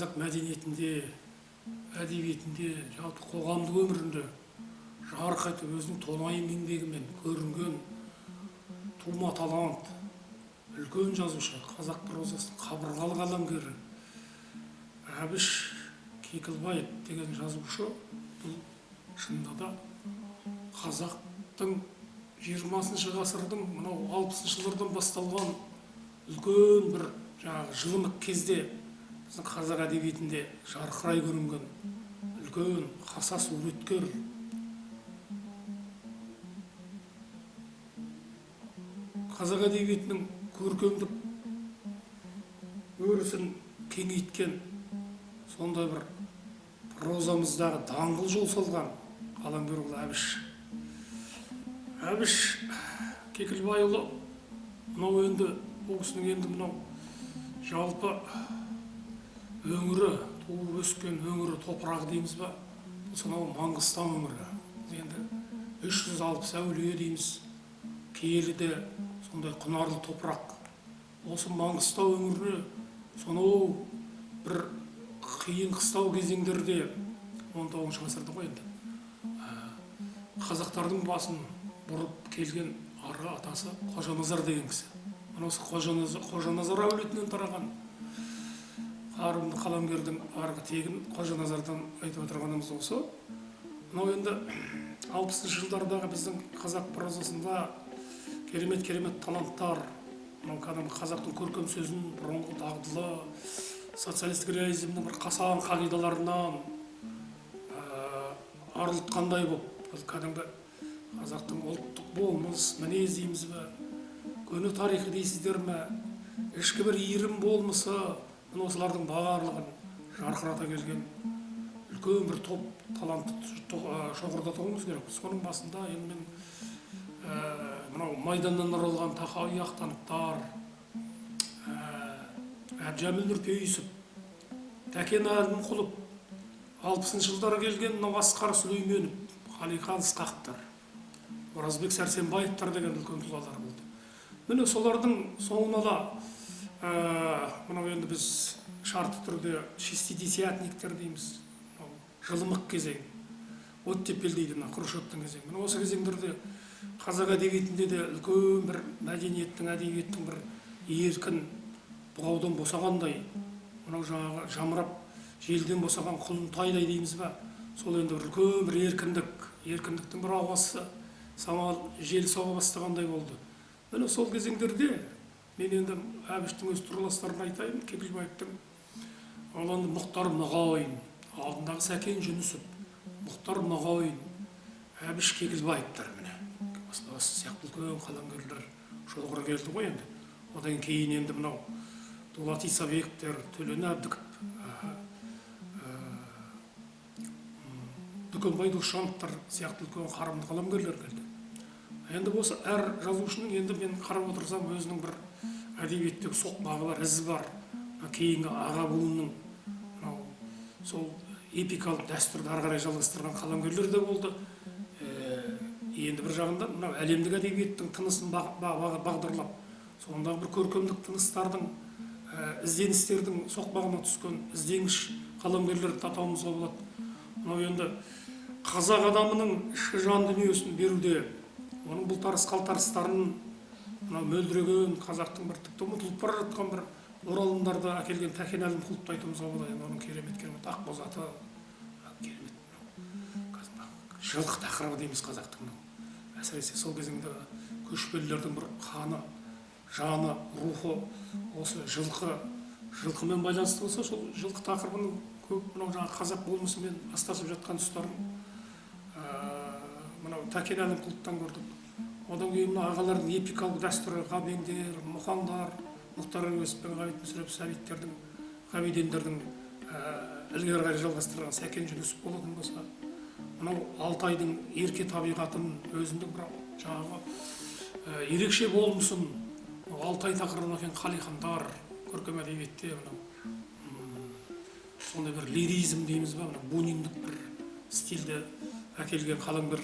қазақ мәдениетінде, әдебиетінде, жалпы қоғамдық өмірінде жарық етіп өзінің толайым еңбегімен көрінген тума талант, үлкен жазушы, қазақ прозасының қабырғалы қаламгері әбіш кекілбаев деген жазушы бұл шынында да қазақтың 20 ғасырдың мынау 60 жылдардан басталған үлкен бір жылымық кезде біздің қазақ әдебиетінде жарқырай көрінген үлкен қасас суреткер. Қазақ әдебиетінің көркемдік өрісін кеңейткен сондай бір прозамыздағы даңғыл жол салған қаламгер ол әбіш. Әбіш Кекілбайұлы мынау енді бұл кісінің енді мынау жалпы өңірі, туып өскен өңірі, топырағы дейміз ба, сонау Маңғыстау өңірі. Енді 360 әулие дейміз, киеліде сондай құнарлы топырақ. Осы Маңғыстау өңіріне сонау бір қиын қыстау кезеңдерде 19 ғасырда ғой енді қазақтардың басын бұрып келген арғы атасы Қожаназар деген кісі. Осы Қожаназар әулетінен тараған қарымды қаламгердің арғы тегін Қожаназардан айтып отырғанымыз осы. Мынау енді 60 жылдардағы біздің қазақ прозасында керемет таланттар, мынау кәдімгі қазақтың көркем сөзін бұрынғы дағдылы социалистік реализмнің бір қасаң қағидаларынан арылтқандай болып, кәдімгі қазақтың ұлттық болмыс, мінез дейміз бе, көне тарихы дейсіздер ме, ішкі бір иірім болмысы, осылардың барлығын жарқырата келген үлкен бір топ талантты шоғырлатуымыз керек. Соның басында енді мен мынау майданнан оралған Тахауи Ақтановтар, Әбдіжәміл Нұрпейісов, Тәкен Әлімқұлов, 60 жылдары келген Асқар Сүлейменов, Қалиқан Ысқақтар, Оразбек Сәрсенбаевтар деген үлкен тұлғалар болды. Міне солардың соңына мынау енді біз шартты түрде шестидесятниктер дейміз, жылымық кезең, оттепел дейді, Хрущевтің кезеңі. Міне осы кезеңдерде қазақ әдебиетінде де үлкен бір мәдениеттің, әдебиеттің бір еркін бұғаудан босағандай, мынау жаңағы жамырап желден босаған құлын тайдай дейміз ба, сол енді үлкен бір еркіндіктің бір ауасы самал жел соға бастағандай болды. Міне сол кезеңдерде мен енді әбіштің өз тұрластарын айтайын. Кекілбаевтың ол енді Мұхтар Мағауин, алдындағы Сәкен Жүнісов, Мұхтар Мағауин, Әбіш Кекілбаевтар міне осы сияқты үлкен қаламгерлер шоғыры келді ғой енді. Одан кейін енді мынау Дулат Исабековтер, Төлен Әбдіков, Дүкенбай Досжановтар сияқты үлкен қарымды қаламгерлер келді. Енді осы әр жазушының енді мен қарап отырсам өзінің бір әдебиеттегі соқпағы бар, ізі бар. Кейінгі аға буынның сол эпикалық дәстүрді ары қарай жалғастырған қаламгерлер де болды. Енді бір жағында мынау әлемдік әдебиеттің тынысын бағдарлап, сондағы бір көркемдік тыныстардың, ізденістердің соқпағына түскен ізденгіш қаламгерлерді атауымызға болады. Мынау енді қазақ адамының ішкі жан дүниесін беруде, оның бұлтарыс қалтарыстарын, мынау мөлдіреген қазақтың бір тіпті ұмытылып бара жатқан бір оралымдарды әкелген Тәкен Әлімқұловты айтуымызға болады. Оның керемет Ақбозаты, жылқы тақырыбы дейміз қазақтың. Әсіресе сол кезеңде көшпелілердің бір қаны, жаны, рухы осы жылқымен байланысты болса, сол жылқы тақырыбының көп мынау жаңағы қазақ болмысымен астасып жатқан тұстарын мынау Тәкен Әлімқұловтан көрдік. Одан кейін ағалардың эпикалық дәстүрі, ғабеңдер, мұхаңдар, Мұхтар Әуезов пен Ғабит Мүсірепов Сәбиттердің, Ғабидендердің ілгері қарай жалғастырған Сәкен Жүнісов болатын болса, мынау Алтайдың ерке табиғатын, өзіндік бір жаңағы ерекше болмысын, Алтай тақырыбына келген Қалихандар, көркем әдебиетте сондай бір лиризм дейміз ба, буниндік бір стильде әкелген қаламгер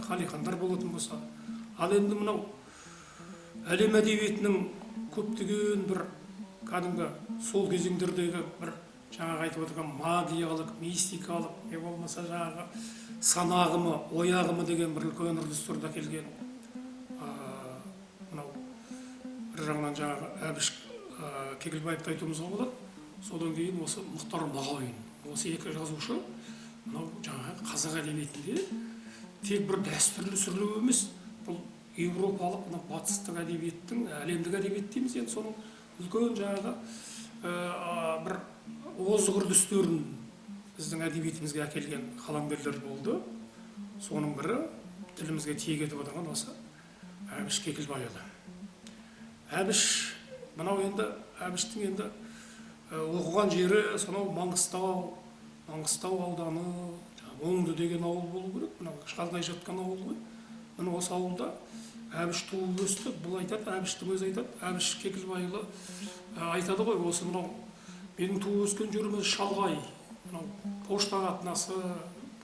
Қалихандар болатын болса, ал енді мынау әлем әдебиетінің көптеген бір кәдімгі сол кезеңдердегі бір жаңағы айтып отырған магиялық, мистикалық, не болмаса жаңағы сан ағымы, ой ағымы деген бір үлкен үрдістерді әкелген мынау бір жағынан жаңағы әбіш кекілбаевты айтуымызға болады. Содан кейін осы Мұхтар Мағауин, осы екі жазушы мынау жаңағы қазақ әдебиетінде тек бір дәстүрлі сүрлеу емес, бұл еуропалық, мына батыстық әдебиеттің, әлемдік әдебиет дейміз, енді соның үлкен жаңағы бір озық үрдістерін біздің әдебиетімізге әкелген қаламгерлер болды. Соның бірі тілімізге тиек етіп отырған осы Әбіш Кекілбайұлы. Әбіш, мынау енді Әбіштің енді оқыған жері сонау Маңғыстау ауданы, Оңды деген ауыл болу керек, мынау шалғай жатқан ауыл ғой. Мына осы ауылда Әбіш туып өсті. Бұл айтады, Әбіштің өзі айтады, Әбіш Кекілбайұлы айтады ғой, осы мынау менің туып өскен жерім шалғай, мынау пошта қатынасы,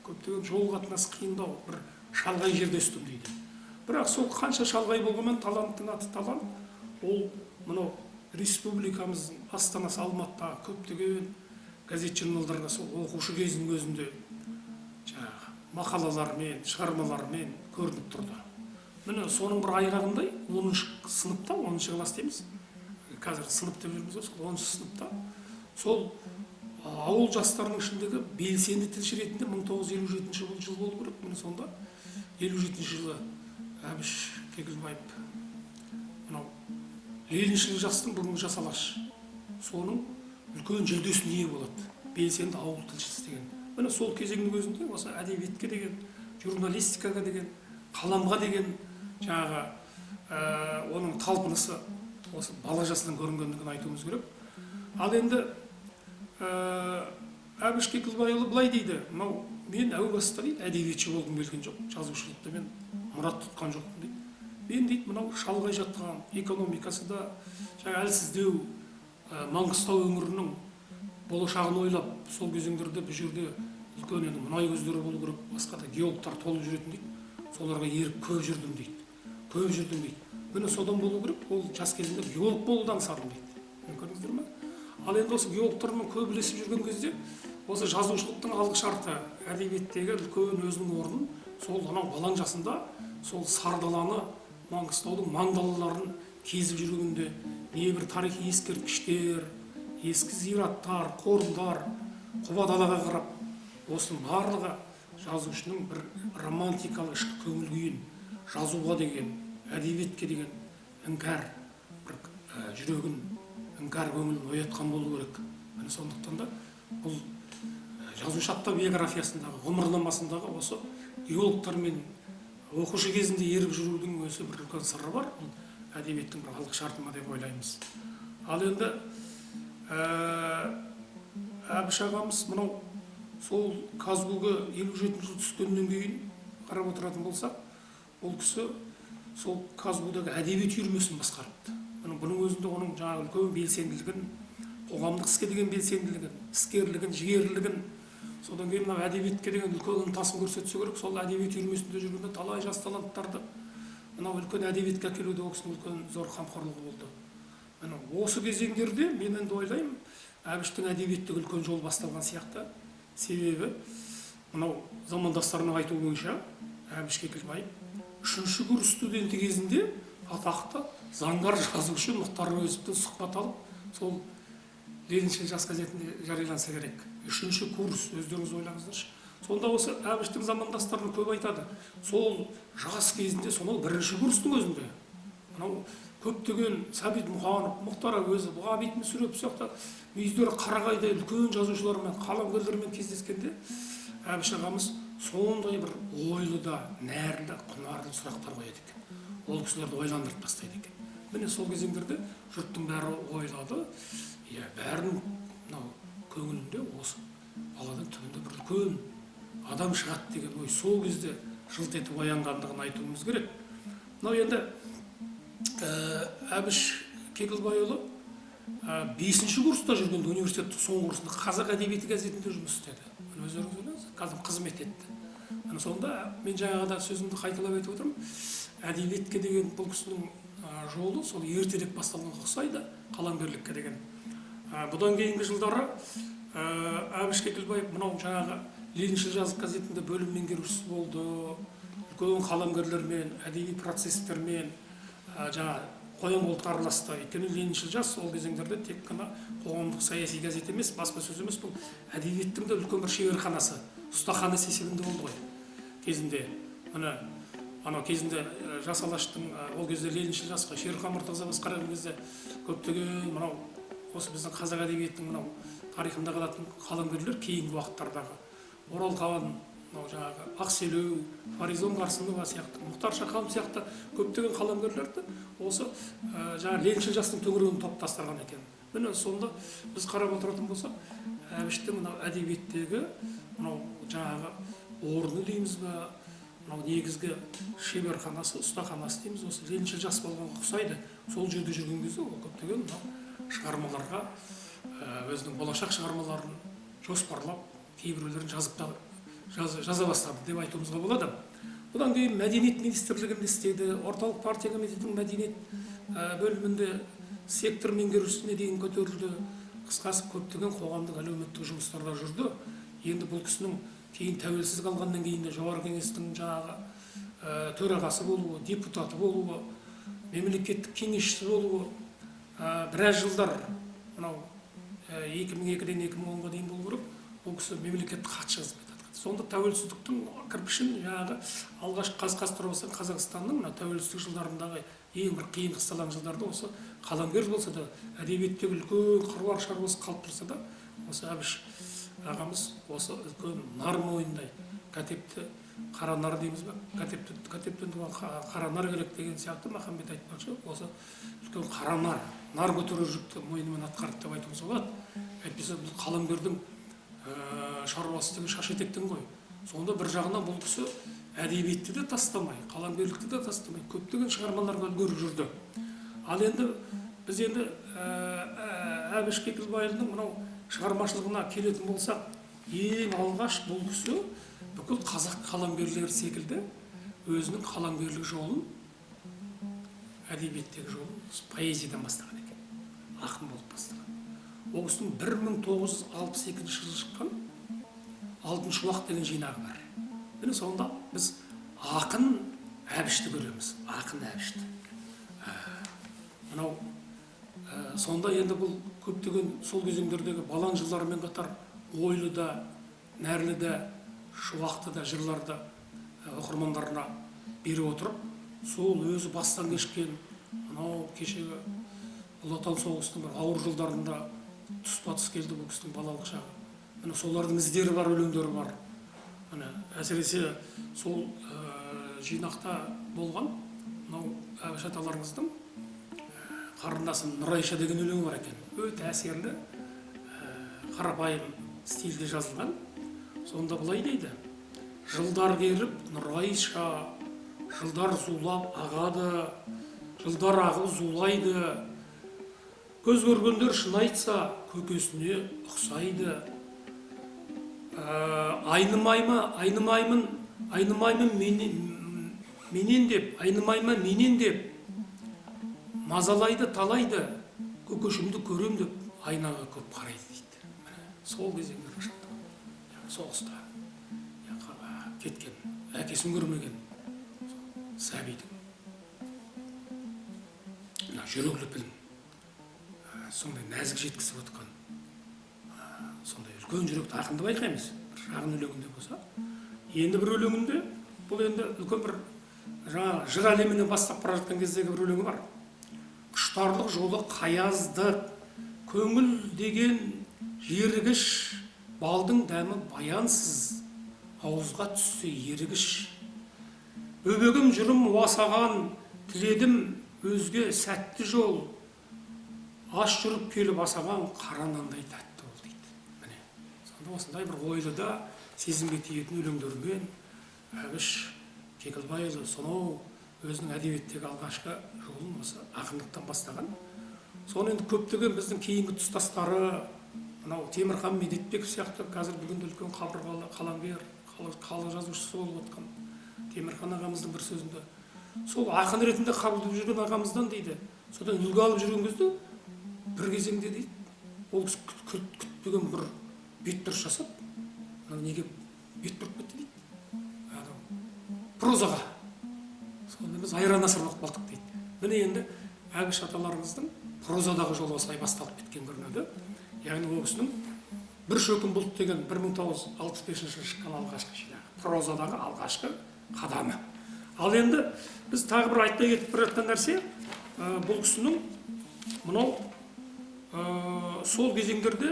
көптеген жол қатынасы қиындау, бір шалғай жерде өстім дейді. Бірақ сол қанша шалғай болғанмен таланттың аты талант, ол мынау республикамыздың астанасы Алматыдағы көптеген газет журналдарға сол оқушы кезінің өзінде жаңағы мақалалармен, шығармалармен көрініп тұрды. Міне соның бір айғағындай 10-шы сыныпта, 10-шы класс дейміз, қазір сынып деп жүрміз, сол 10-шы сыныпта сол ауыл жастарының ішіндегі белсенді тілші ретінде 1957 жыл болу керек. Міне сонда 57 жылы Әбіш Кекілбаев мынау лениншіл жастың бүгінгі жас алаш, соның үлкен жүлдесіне ие болады, белсенді ауыл тілшісі деген. Міне сол кезеңнің өзінде осы әдебиетке деген, журналистикаға деген, қаламға деген жаңағы оның талпынысы осы бала жасынан көрінгендігін айтуымыз керек. Ал енді Әбіш Кекілбайұлы былай дейді, мынау мен әу баста дейді әдебиетші болғым келген жоқ, жазушылықты мен мұрат тұтқан жоқпын дейді. Мен дейді мынау шалғай жатқан экономикасы да жаңа әлсіздеу Маңғыстау өңірінің болашағын ойлап, сол кезеңдерде бұл жерде үлкен енді мұнай көздері болу керек, басқа да геологтар толып жүретін дейді. Соларға еріп көп жүрдім дейді. Міне содан болу керек, ол жас кезінде геолог болудан сардым дейді. Көрдіңіздер ме? Ал енді осы геологтармен көп ілесіп жүрген кезде осы жазушылықтың алғы шарты, әдебиеттегі үлкен өзінің орнын сол анау балаң жасында сол сардаланы, Маңғыстаудың маңдалаларын кезіп жүргенде небір тарихи ескерткіштер, ескі зираттар, қорымдар, құба далаға қарап, осының барлығы жазушының бір романтикалық ішкі көңіл күйін жазуға деген, әдебиетке деген іңкәр бір жүрегін, іңкәр көңілін оятқан болу керек. Міне сондықтан да бұл жазушы автобиографиясындағы, ғұмырнамасындағы осы геологтармен оқушы кезінде еріп жүрудің өзі бір үлкен сыры бар. Бұл әдебиеттің бір алғы шарты ма деп ойлаймыз. Ал енді Әбіш ағамыз мынау сол Казгуға 57 жыл түскеннен кейін қарап отыратын болсақ, ол кісі сол Казгудағы әдебиет үйірмесін басқарыпты. Бұның өзінде оның жаңағы үлкен белсенділігін, қоғамдық іске деген белсенділігін, іскерлігін, жігерлігін, содан кейін мына әдебиетке деген үлкен ынтасын көрсетсе керек. Сол әдебиет үйірмесінде жүргенде талай жас таланттарды мынау үлкен әдебиетке әкелуде ол кісінің үлкен зор қамқорлығы болды. Міне осы кезеңдерде мен енді ойлаймын, Әбіштің әдебиеттегі үлкен жол басталған сияқты. Себебі мынау замандастарының айтуы бойынша Әбіш Кекілбаев 3-ші курс студенті кезінде атақты заңғар жазушы Мұхтар Әуезовтен сұхбат алып, сол Лениншіл жас газетінде жарияланса керек. 3-ші курс, өздеріңіз ойлаңыздаршы. Сонда осы Әбіштің замандастарының көп айтады. Сол жас кезінде, сонау 1-ші курстың өзінде мынау көптеген Сәбит Мұқанов, Мұхтар Әуезов, Ғабит Мүсірепов сияқты өздері қарағайдай үлкен жазушылармен, қаламгерлермен кездескенде Әбіш ағамыз сондай бір ойлы да, нәрлі, құнарлы сұрақтар қояды екен. Ол кісілерді ойландырып бастайды екен. Міне сол кезеңдерде жұрттың бәрі ойлады, бәрінің көңілінде осы баланың түбінде бір үлкен адам шығады деген ой сол кезде жылт етіп оянғандығын айтуымыз керек. Мынау енді Әбіш Кекілбайұлы 5-ші курста жүргенде университеттің соңғы курсында Қазақ әдебиеті газетінде жұмыс істеді. Өздеріңіз ойлаңыз, қазір қызмет етті. Сонда мен жаңағыда сөзімді қайталап айтып отырмын. Әдебиетке деген бұл кісінің жолы сол ертерек басталғанға ұқсайды, қаламгерлікке деген. Бұдан кейінгі жылдары Әбіш Кекілбаев мынау жаңағы Лениншіл жазық газетінде бөлім меңгерушісі болды. Үлкен қаламгерлермен, әдеби процестермен жаңа қоян қолтық араласты. Өйткені Лениншіл жас ол кезеңдерде тек қана қоғамдық саяси газет емес, баспасөз емес, бұл әдебиеттің де үлкен бір шеберханасы, ұстаханасы есебінде болды ғой. Кезінде анау кезінде жас алаштың ол кезде Лениншіл жасқа Шерхан Мұртаза басқарған кезде көптеген мынау осы біздің қазақ әдебиетінің мынау тарихында қалатын қаламгерлер кейінгі уақыттардағы Орал Қан, мынау жаңағы Ақселеу, Фариза Оңғарсынова сияқты, Мұхтар Шаханов сияқты көптеген қаламгерлерді осы жаңағы Лениншіл жастың төңірегін топтастырған екен. Міне сонда біз қарап отыратын болсақ, Әбіштің мынау әдебиеттегі мынау жаңағы орны дейміз ба, мынау негізгі шеберханасы, ұстаханасы дейміз, осы Лениншіл жас болғанға ұқсайды. Сол жерде жүрген кезде ол көптеген шығармаларға өзінің болашақ шығармаларын жоспарлап, кейбіреулерін жаза бастады деп айтуымызға болады. Бұдан кейін мәдениет министрлігінде істеді, орталық партия комитетінің мәдениет бөлімінде сектор меңгерушісіне дейін көтерілді. Қысқасы көптеген қоғамдық әлеуметтік жұмыстарда жүрді. Енді бұл кісінің кейін тәуелсіз қалғаннан кейін де жоғарғы кеңестің жаңағы төрағасы болуы, депутаты болуы, мемлекеттік кеңесшісі болуы, біраз жылдар мынау 2002-ден 2010-ға дейін болу керек, ол кісі мемлекеттік хатшы қызмет атқарды. Сонда тәуелсіздіктің кірпішін жаңағы алғашқы қазақтан Қазақстанның тәуелсіздік жылдарындағы ең бір қиын қысталаң жылдарда осы қаламгер болса да, әдебиеттегі үлкен қыруар шаруасы қалып тұрса да, осы Әбіш ағамыз осы үлкен нар мойындай кәтепті қара нар дейміз ба, кәтептен туған қара нар керек деген сияқты Махамбет айтпақшы, осы үлкен қара нар көтерер жүкті мойнымен атқарды деп айтуымыз болады. Әйтпесе бұл қаламгердің шаруасы деген шаш етектен ғой. Сонда бір жағынан бұл кісі әдебиетті де тастамай, қаламгерлікті де тастамай, көптеген шығармаларға үлгеріп жүрді. Ал енді біз Әбіш Кекілбайұлының мынау шығармашылығына келетін болсақ, ең алғаш бұл кісі бүкіл қазақ қаламгерлері секілді өзінің қаламгерлік жолын, әдебиеттегі жолын поэзиядан бастаған екен, ақын болып бастаған. Ол кісінің 1962 жылы шыққан Алтын шуақ деген жинағы бар. Міне сонда біз ақын Әбішті көреміз, ақын Әбішті. Мынау сонда енді бұл көптеген сол кезеңдердегі балаң жылдарымен қатар ойлы да, нәрлі де, шуақты да жырларды оқырмандарына бере отырып, сол өзі бастан кешкен, мынау кешегі Ұлы Отан соғыстың бір ауыр жылдарында тұспа-тұс келді бұл кісінің балалық шағы. Міне солардың іздері бар, өлеңдері бар. Міне әсіресе сол жинақта болған мынау Әбіш аталарыңыздың қарындасым Нұрайша деген өлеңі бар екен. Өте әсерлі, қарапайым стильде жазылған. Сонда былай дейді: жылдар керіп Нұрайша, жылдар зулап ағады, жылдар ағыл зулайды, көз көргендер шын айтса көкесіне ұқсайды. Айнымаймын менен деп, мазалайды талайды, көкешімді көрем деп айнаға көп қарайды дейді. Сол кезеңде соғыста кеткен, әкесін көрмеген сәбидің жүрек лүпілін сондай нәзік жеткізіп отқан сондай үлкен жүректі ақынды байқаймыз. Бір шағын өлеңінде болса, енді бір өлеңінде бұл енді үлкен бір жыр әлемінен бастап бара жатқан кездегі бір өлеңі бар. Құштарлық жолы қаяздық, көңіл деген жерігіш, балдың дәмі баянсыз, ауызға түссе ерігіш. Бөбегім жүрім уасаған, тіледім өзге сәтті жол, аш жүріп келіп асаған қара нандай тәтті бол дейді. Міне, сонда осындай бір ойлы да сезімге тиетін өлеңдермен Әбіш Кекілбайұлы сонау өзінің әдебиеттегі алғашқы жолын осы ақындықтан бастаған. Соны енді көптеген біздің кейінгі тұстастары, мынау Темірхан Медетбеков сияқты қазір бүгінде үлкен қабырғалы қаламгер, халық жазушысы болып отқан Темірхан ағамыздың бір сөзінде, сол ақын ретінде қабылдап жүрген ағамыздан дейді, содан үлгі алып жүрген кезде бір кезеңде дейді, ол кісі күтпеген бір бет дұрыс жасап, мынау неге бет бұрып кетті дейді. Прозаға. Сонда біз айран асыр болып қалдық дейді. Міне енді Әбіш аталарымыздың прозадағы жолы осылай басталып кеткен көрінеді. Яғни ол кісінің бір шөкім бұлт деген 1965 жылы шыққан алғашқы прозадағы алғашқы қадамы. Ал енді біз тағы бір айтпай кетіп бара жатқан нәрсе, бұл кісінің мынау сол кезеңдерде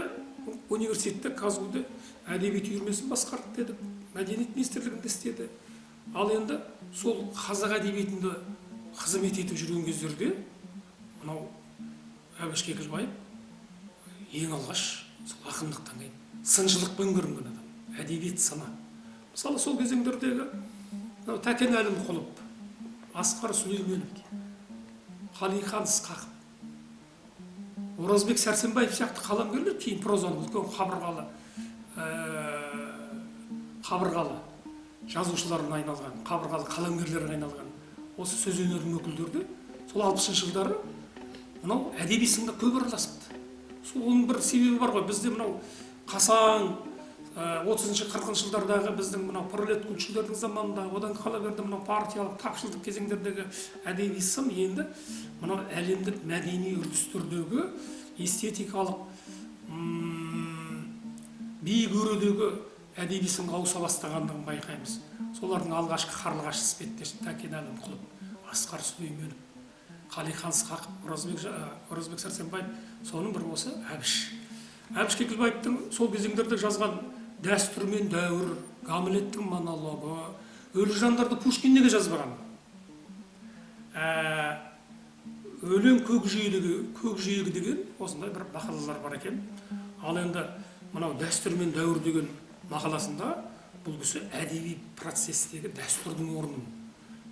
университетте Казгуде әдебиет үйірмесін басқарды дедік, мәдениет министрлігінде істеді. Ал енді сол қазақ әдебиетінде қызмет етіп жүрген кездерде мынау Әбіш Кекілбаев ең алғаш сол ақындықтан кейін сыншылықпен көрінген адам, әдебиет сыны. Мысалы сол кезеңдердегі Тәкен Әлімқұлов, Асқар Сүлейменов, Қалихан Ысқақов, Оразбек Сәрсенбаев сияқты қаламгерлер кейін прозаны үлкен қабырғалы жазушыларына айналған, қабырғалы қаламгерлерге айналған осы сөз өнерінің өкілдері сол 60 жылдары мынау әдеби сынға көп араласыпты. Соның бір себебі бар ғой, бізде мынау қасаң 30-40 жылдардағы біздің мынау пролет күншілдердің заманында, одан қала берді мынау партиялық тапшылдық кезеңдердегі әдеби сын енді мынау әлемдік мәдени үрдістердегі эстетикалық биік өредегі әдеби сынға ауыса бастағандығын байқаймыз. Солардың алғашқы қарлығаш іспеттесі Тәкен Әлімқұлов, Асқар Сүлейменов, Қалихан Ысқақов, Оразбек Сәрсенбаев, соның бірі осы Әбіш. Әбіш Кекілбаевтың сол кезеңдерде жазған Дәстүр мен дәуір, Гамлеттің монологы, өлі жандарды Пушкин неге жазбаған? Өлең көкжиегі деген осындай бір мақалалар бар екен. Ал енді мынау Дәстүр мен дәуір деген мақаласында бұл кісі әдеби процестегі дәстүрдің орнын,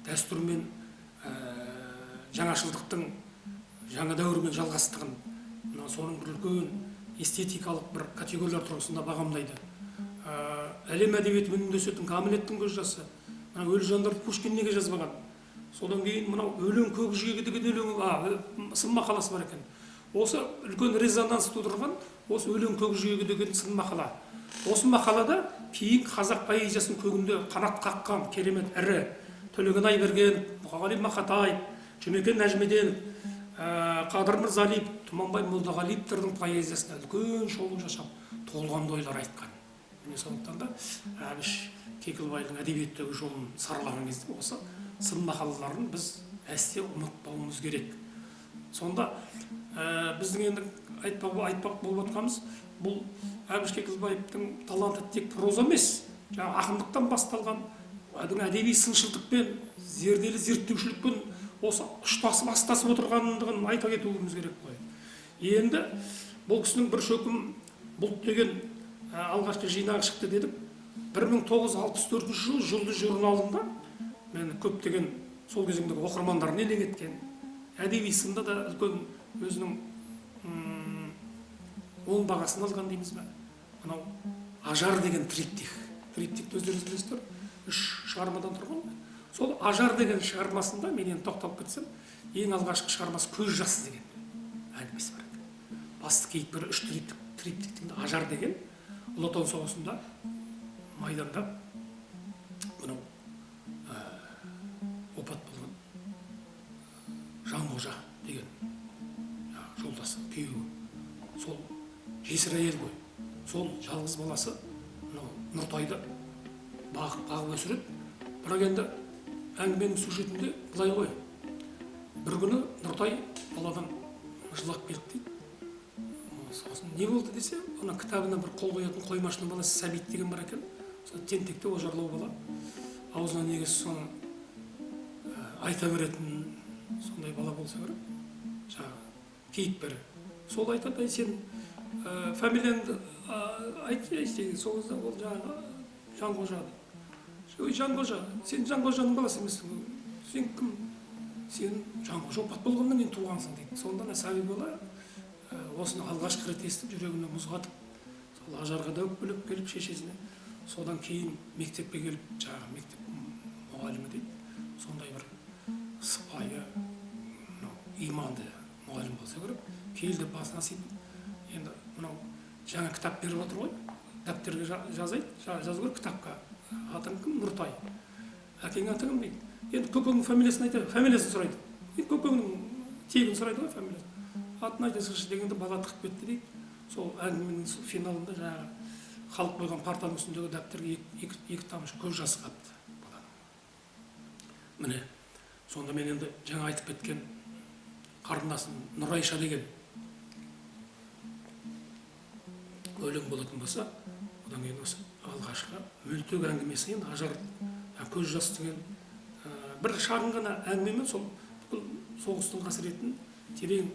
дәстүр мен жаңашылдықтың жаңа дәуірмен жалғастығын, соның бір үлкен эстетикалық бір категориялар тұрғысында бағамдайды. Әлем әдебиетімен үндесетін Гамлеттің көз жасы, өлі жандарды Пушкин неге жазбаған? Содан кейін мынау өлең көкжиегі деген өлең сын мақаласы бар екен. Осы үлкен резонанс тудырған осы өлең көкжиегі деген сын мақала. Осы мақалада кейін қазақ поэзиясының көгінде қанат қаққан керемет ірі Төлеген Айбергенов, Мұқағали Мақатаев, Жұмекен Нәжімеденов, Қадыр Мырзалиев, Тұманбай Молдағалиевтердің поэзиясына үлкен шолу жасап, толғамды ойлар айтқан. Міне сондықтан да Әбіш Кекілбайдың әдебиеттегі жолын саралаған кезде осы сын мақалаларын біз әсте ұмытпауымыз керек. Сонда біздің енді айтпақ болып жатқанымыз, бұл Әбіш Кекілбаевтың таланты тек проза емес, ақындықтан басталған әдеби сыншылдықпен, зерделі зерттеушілікпен осы ұштасып астасып отырғандығын айта кетуіміз керек қой. Енді бұл кісінің бір шөкім бұлт деген алғашқы жинағы шықты дедік. 1964 жылы Жұлдыз журналында мен көптеген сол кезеңдегі оқырмандарын елең еткен, әдеби сында да үлкен өзінің оң бағасын алған дейміз бе. Мынау Ажар деген триптихті өздеріңіз білесіздер, 3 шығармадан тұрған. Сол Ажар деген шығармасында мен енді тоқталып кетсем, ең алғашқы шығармасы Көз жасы деген әңгімесі бар. Басты кейіпкері 3 триптихтің Ажар деген Ұлы Отан соғысында майданда мынау опат болған Жанқожа деген жолдасы, күйеуі. Сол жесір әйел ғой. Сол жалғыз баласы Нұртайды бағып өсіреді. Бірақ енді әңгіменің сюжетінде былай ғой. Бір күні Нұртай баладан жылап келді дейді. Сосын не болды десе, ана кітабына бір қол қоятын қоймашының баласы Сәбит деген бар екен. Сол тентекте ожарлау бала. Аузына неге соны айта беретін сондай бала болса керек. Жаңағы кейіпкері. Сол айтады, сен фамилияңды айтшы, сол кезде ол жаңағы Жанқожа. Жанқожа, сен Жанқожаның баласы емессің. Сен кім? Сен Жанқожа опат болғаннан кейін туғансың дейді. Сонда сәби бала осыны алғашқы рет естіп жүрегіне мұз қатып, сол Ажарға да өкпелеп келіп шешесіне. Содан кейін мектепке келіп, жаңағы мектеп мұғалімі дейді. Сондай бір сыпайы, иманды мұғалім болса керек. Келді басына сыйып, енді мынау жаңа кітап беріп отыр ғой, дәптерге жазайды, жазу керек кітапқа. Атың кім? Нұртай. Әкең аты кім дейді. Енді көкеңнің фамилиясын айтады, фамилиясын сұрайды. Енді көкеңнің тегін сұрайды ғой фамилиясын. Атын айта салшы дегенде бала тықып кетті дейді. Сол әңгіменің финалында жаңағы халық қойған партаның үстіндегі дәптерге екі тамшы көз жасы қапты баланың. Міне, сонда мен енді жаңа айтып кеткен қарындасым Нұрайша деген өлең болатын болса, одан кейін осы алғашқы мөлтек әңгімесі енді ажар көз жас деген бір шағын ғана әңгімемен сол бүкіл соғыстың қасіретін терең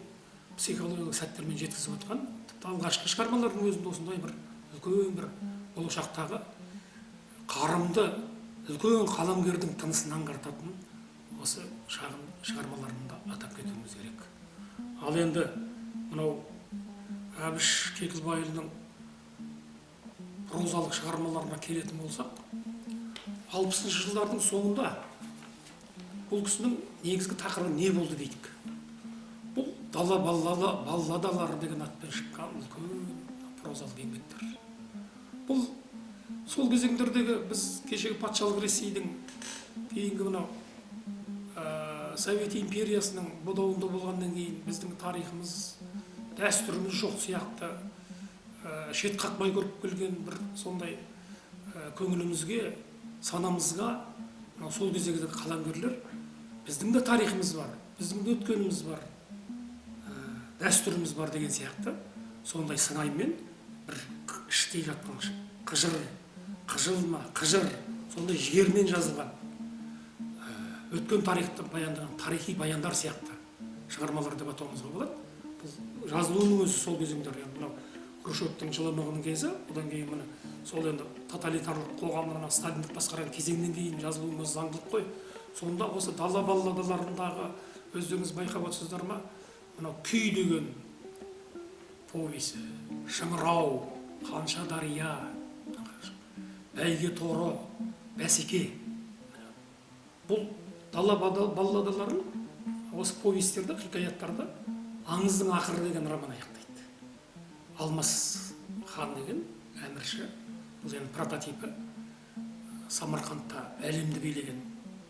психологиялық сәттермен жеткізіп отқан, тіпті алғашқы шығармалардың өзінде осындай бір үлкен бір болашақтағы қарымды үлкен қаламгердің тынысын аңғартатын осы шағын шығармаларында атап кетуіміз керек. Ал енді мынау Әбіш Кекілбайұлының прозалық шығармаларына келетін болсақ, 60-шы жылдардың соңында бұл кісінің негізгі тақырыбы не болды дейік. Бұл дала балладалары деген атпен шыққан үлкен прозалық еңбектер. Бұл сол кезеңдердегі біз кешегі патшалық Ресейдің кейінгі мынау Совет империясының бұдауында болғаннан кейін біздің тарихымыз, дәстүріміз жоқ сияқты шет қақпай көріп келген бір сондай көңілімізге, санамызға сол кездегі қаламгерлер біздің де тарихымыз бар, біздің де өткеніміз бар, дәстүріміз бар деген сияқты сондай сыңаймен бір іштей жатқан қыжыр сондай жігермен жазылған өткен тарихты баяндаған тарихи баяндар сияқты шығармалар деп атауымызға болады. Бұл жазылуының өзі сол кезеңдер, мынау Хрущевтің жылымығының кезі, одан кейін міне сол енді тоталитарлық қоғамына сталиндік басқарған кезеңнен кейін жазылуының өзі заңдылық қой. Сонда осы дала балладаларындағы өздеріңіз байқап отырсыздар ма, мынау күй деген повесі, шыңырау, қанша дария, бәйге торы, бәсеке. Бұл дала балладаларын осы повестерді, хикаяттарда Аңыздың ақыры деген роман аяқтайды. Алмас хан деген әмірші, бұл енді прототипі, Самарқандта әлемді билеген,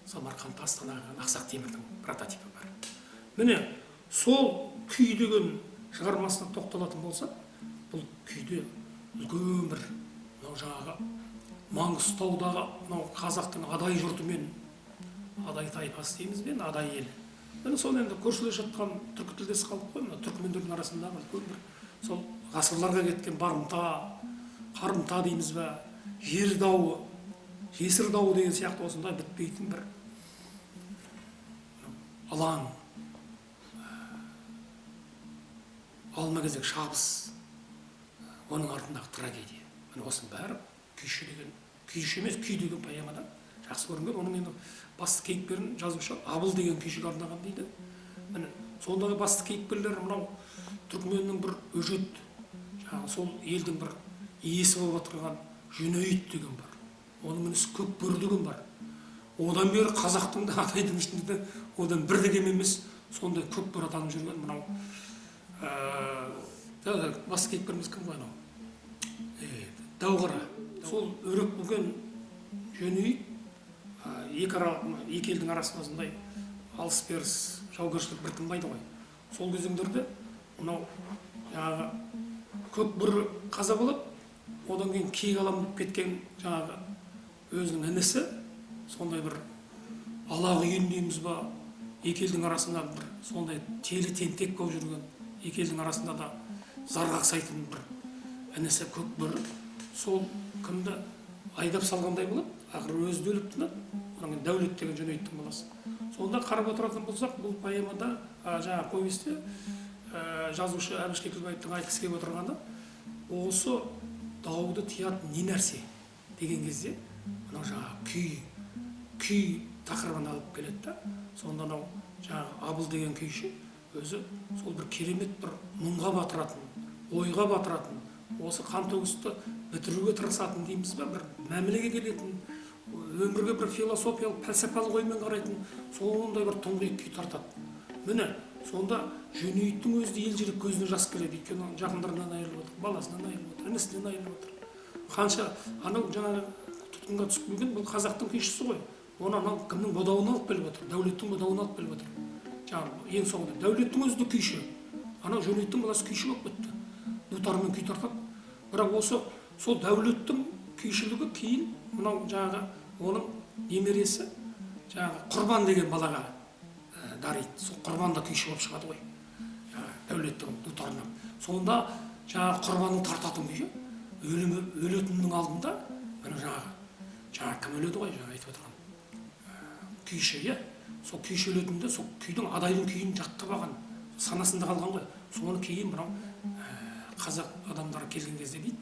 Самарқандта астанаға Ақсақ Темірдің прототипі бар. Міне сол күй деген шығармасына тоқталатын болсақ, бұл күйде үлкен бір жаңағы Маңғыстаудағы қазақтың адай жұртымен, адай тайпасы дейміз бен, адай ел. Міне сол енді көршілес жатқан түркі тілдес халық қой, түркімендердің арасындағы үлкен бір сол ғасырларға кеткен барымта, қарымта дейміз бе, жер дауы, жесір дауы деген сияқты осындай бітпейтін бір алаң, алма кезек шабыс, оның артындағы трагедия. Міне осының бәрі күйші деген, күйші емес, күй деген поэмада жақсы көрінген. Оның енді басты кейіпкерін жазушы Абыл деген күйшіге арнаған дейді. Міне сондағы басты кейіпкерлер мынау түркіменнің бір өжет, сол елдің бір иесі болып отырған Жүнейіт деген бар. Оның інісі Көкбөрі деген бар. Одан бері қазақтың да атайдың ішінде одан бір деген емес, сондай Көкбөрі атанып жүрген мынау басты кейіпкеріміз кім ғой анау? Дауғара. Сол өрек бүгін Жүнейіт екі елдің арасында осындай алыс-беріс, жаугершілік бір тынбайды ғой. Сол кезеңдерде мынау жаңағы Көкбөрі қаза болып, одан кейін кек алам болып кеткен жаңағы өзінің інісі сондай бір алақұйын дейміз ба, екі елдің арасында бір сондай телі тентек болып жүрген, екі елдің арасында да зарға қақсайтын бір інісі Көкбөрі сол кімді айдап салғандай болады, ақыры өзі де өліп тынады. Одан кейін Дәулет деген Жүнейіттің баласы. Сонда қарап отыратын болсақ, бұл поэмада, жаңағы повесте жазушы Әбіш Кекілбаевтың айтқысы келіп отырғаны осы дауды тиятын не нәрсе деген кезде мынау жаңағы күй тақырыбын алып келеді да, сонда мынау жаңағы Абыл деген күйші өзі сол бір керемет бір мұңға батыратын, ойға батыратын, осы қантөгісті бітіруге тырысатын дейміз бе, бір мәмілеге келетін, өмірге бір философиялық, пәлсапалық оймен қарайтын, сондай бір тұңғиық күй тартады. Міне сонда Жүнейіттің өзі ел жүрек көзіне жас келеді, өйткені жақындарынан айырылып отыр, баласынан айырылып отыр, інісінен айырылып отыр. қанша анау жаңағы тұтқынға түсіп келген бұл қазақтың күйшісі ғой. Оны анау кімнің бодауын алып келіп отыр, дәулеттің бодауын алып келіп отыр. Жаңағы ең соңында дәулеттің өзі де күйші. Анау Жөнейттің баласы күйші болып кетті. Дутармен күй тартады. Бірақ осы сол дәулеттің күйшілігі кейін мынау жаңағы оның немересі жаңағы Құрбан деген балаға дариды. Сол Құрбан да күйші болып шығады ғой. Дәулеттің Дутарынан. Сонда жаңағы Құрбанның тартатын күйі өлетіннің алдында мына жаңағы кім өледі ғой, жаңа айтып отырған күйші, иә. Сол күйші өлетінде сол күйдің адайдың күйін жаттап алған, санасында қалған ғой. Соны кейін мынау қазақ адамдары келген кезде дейді,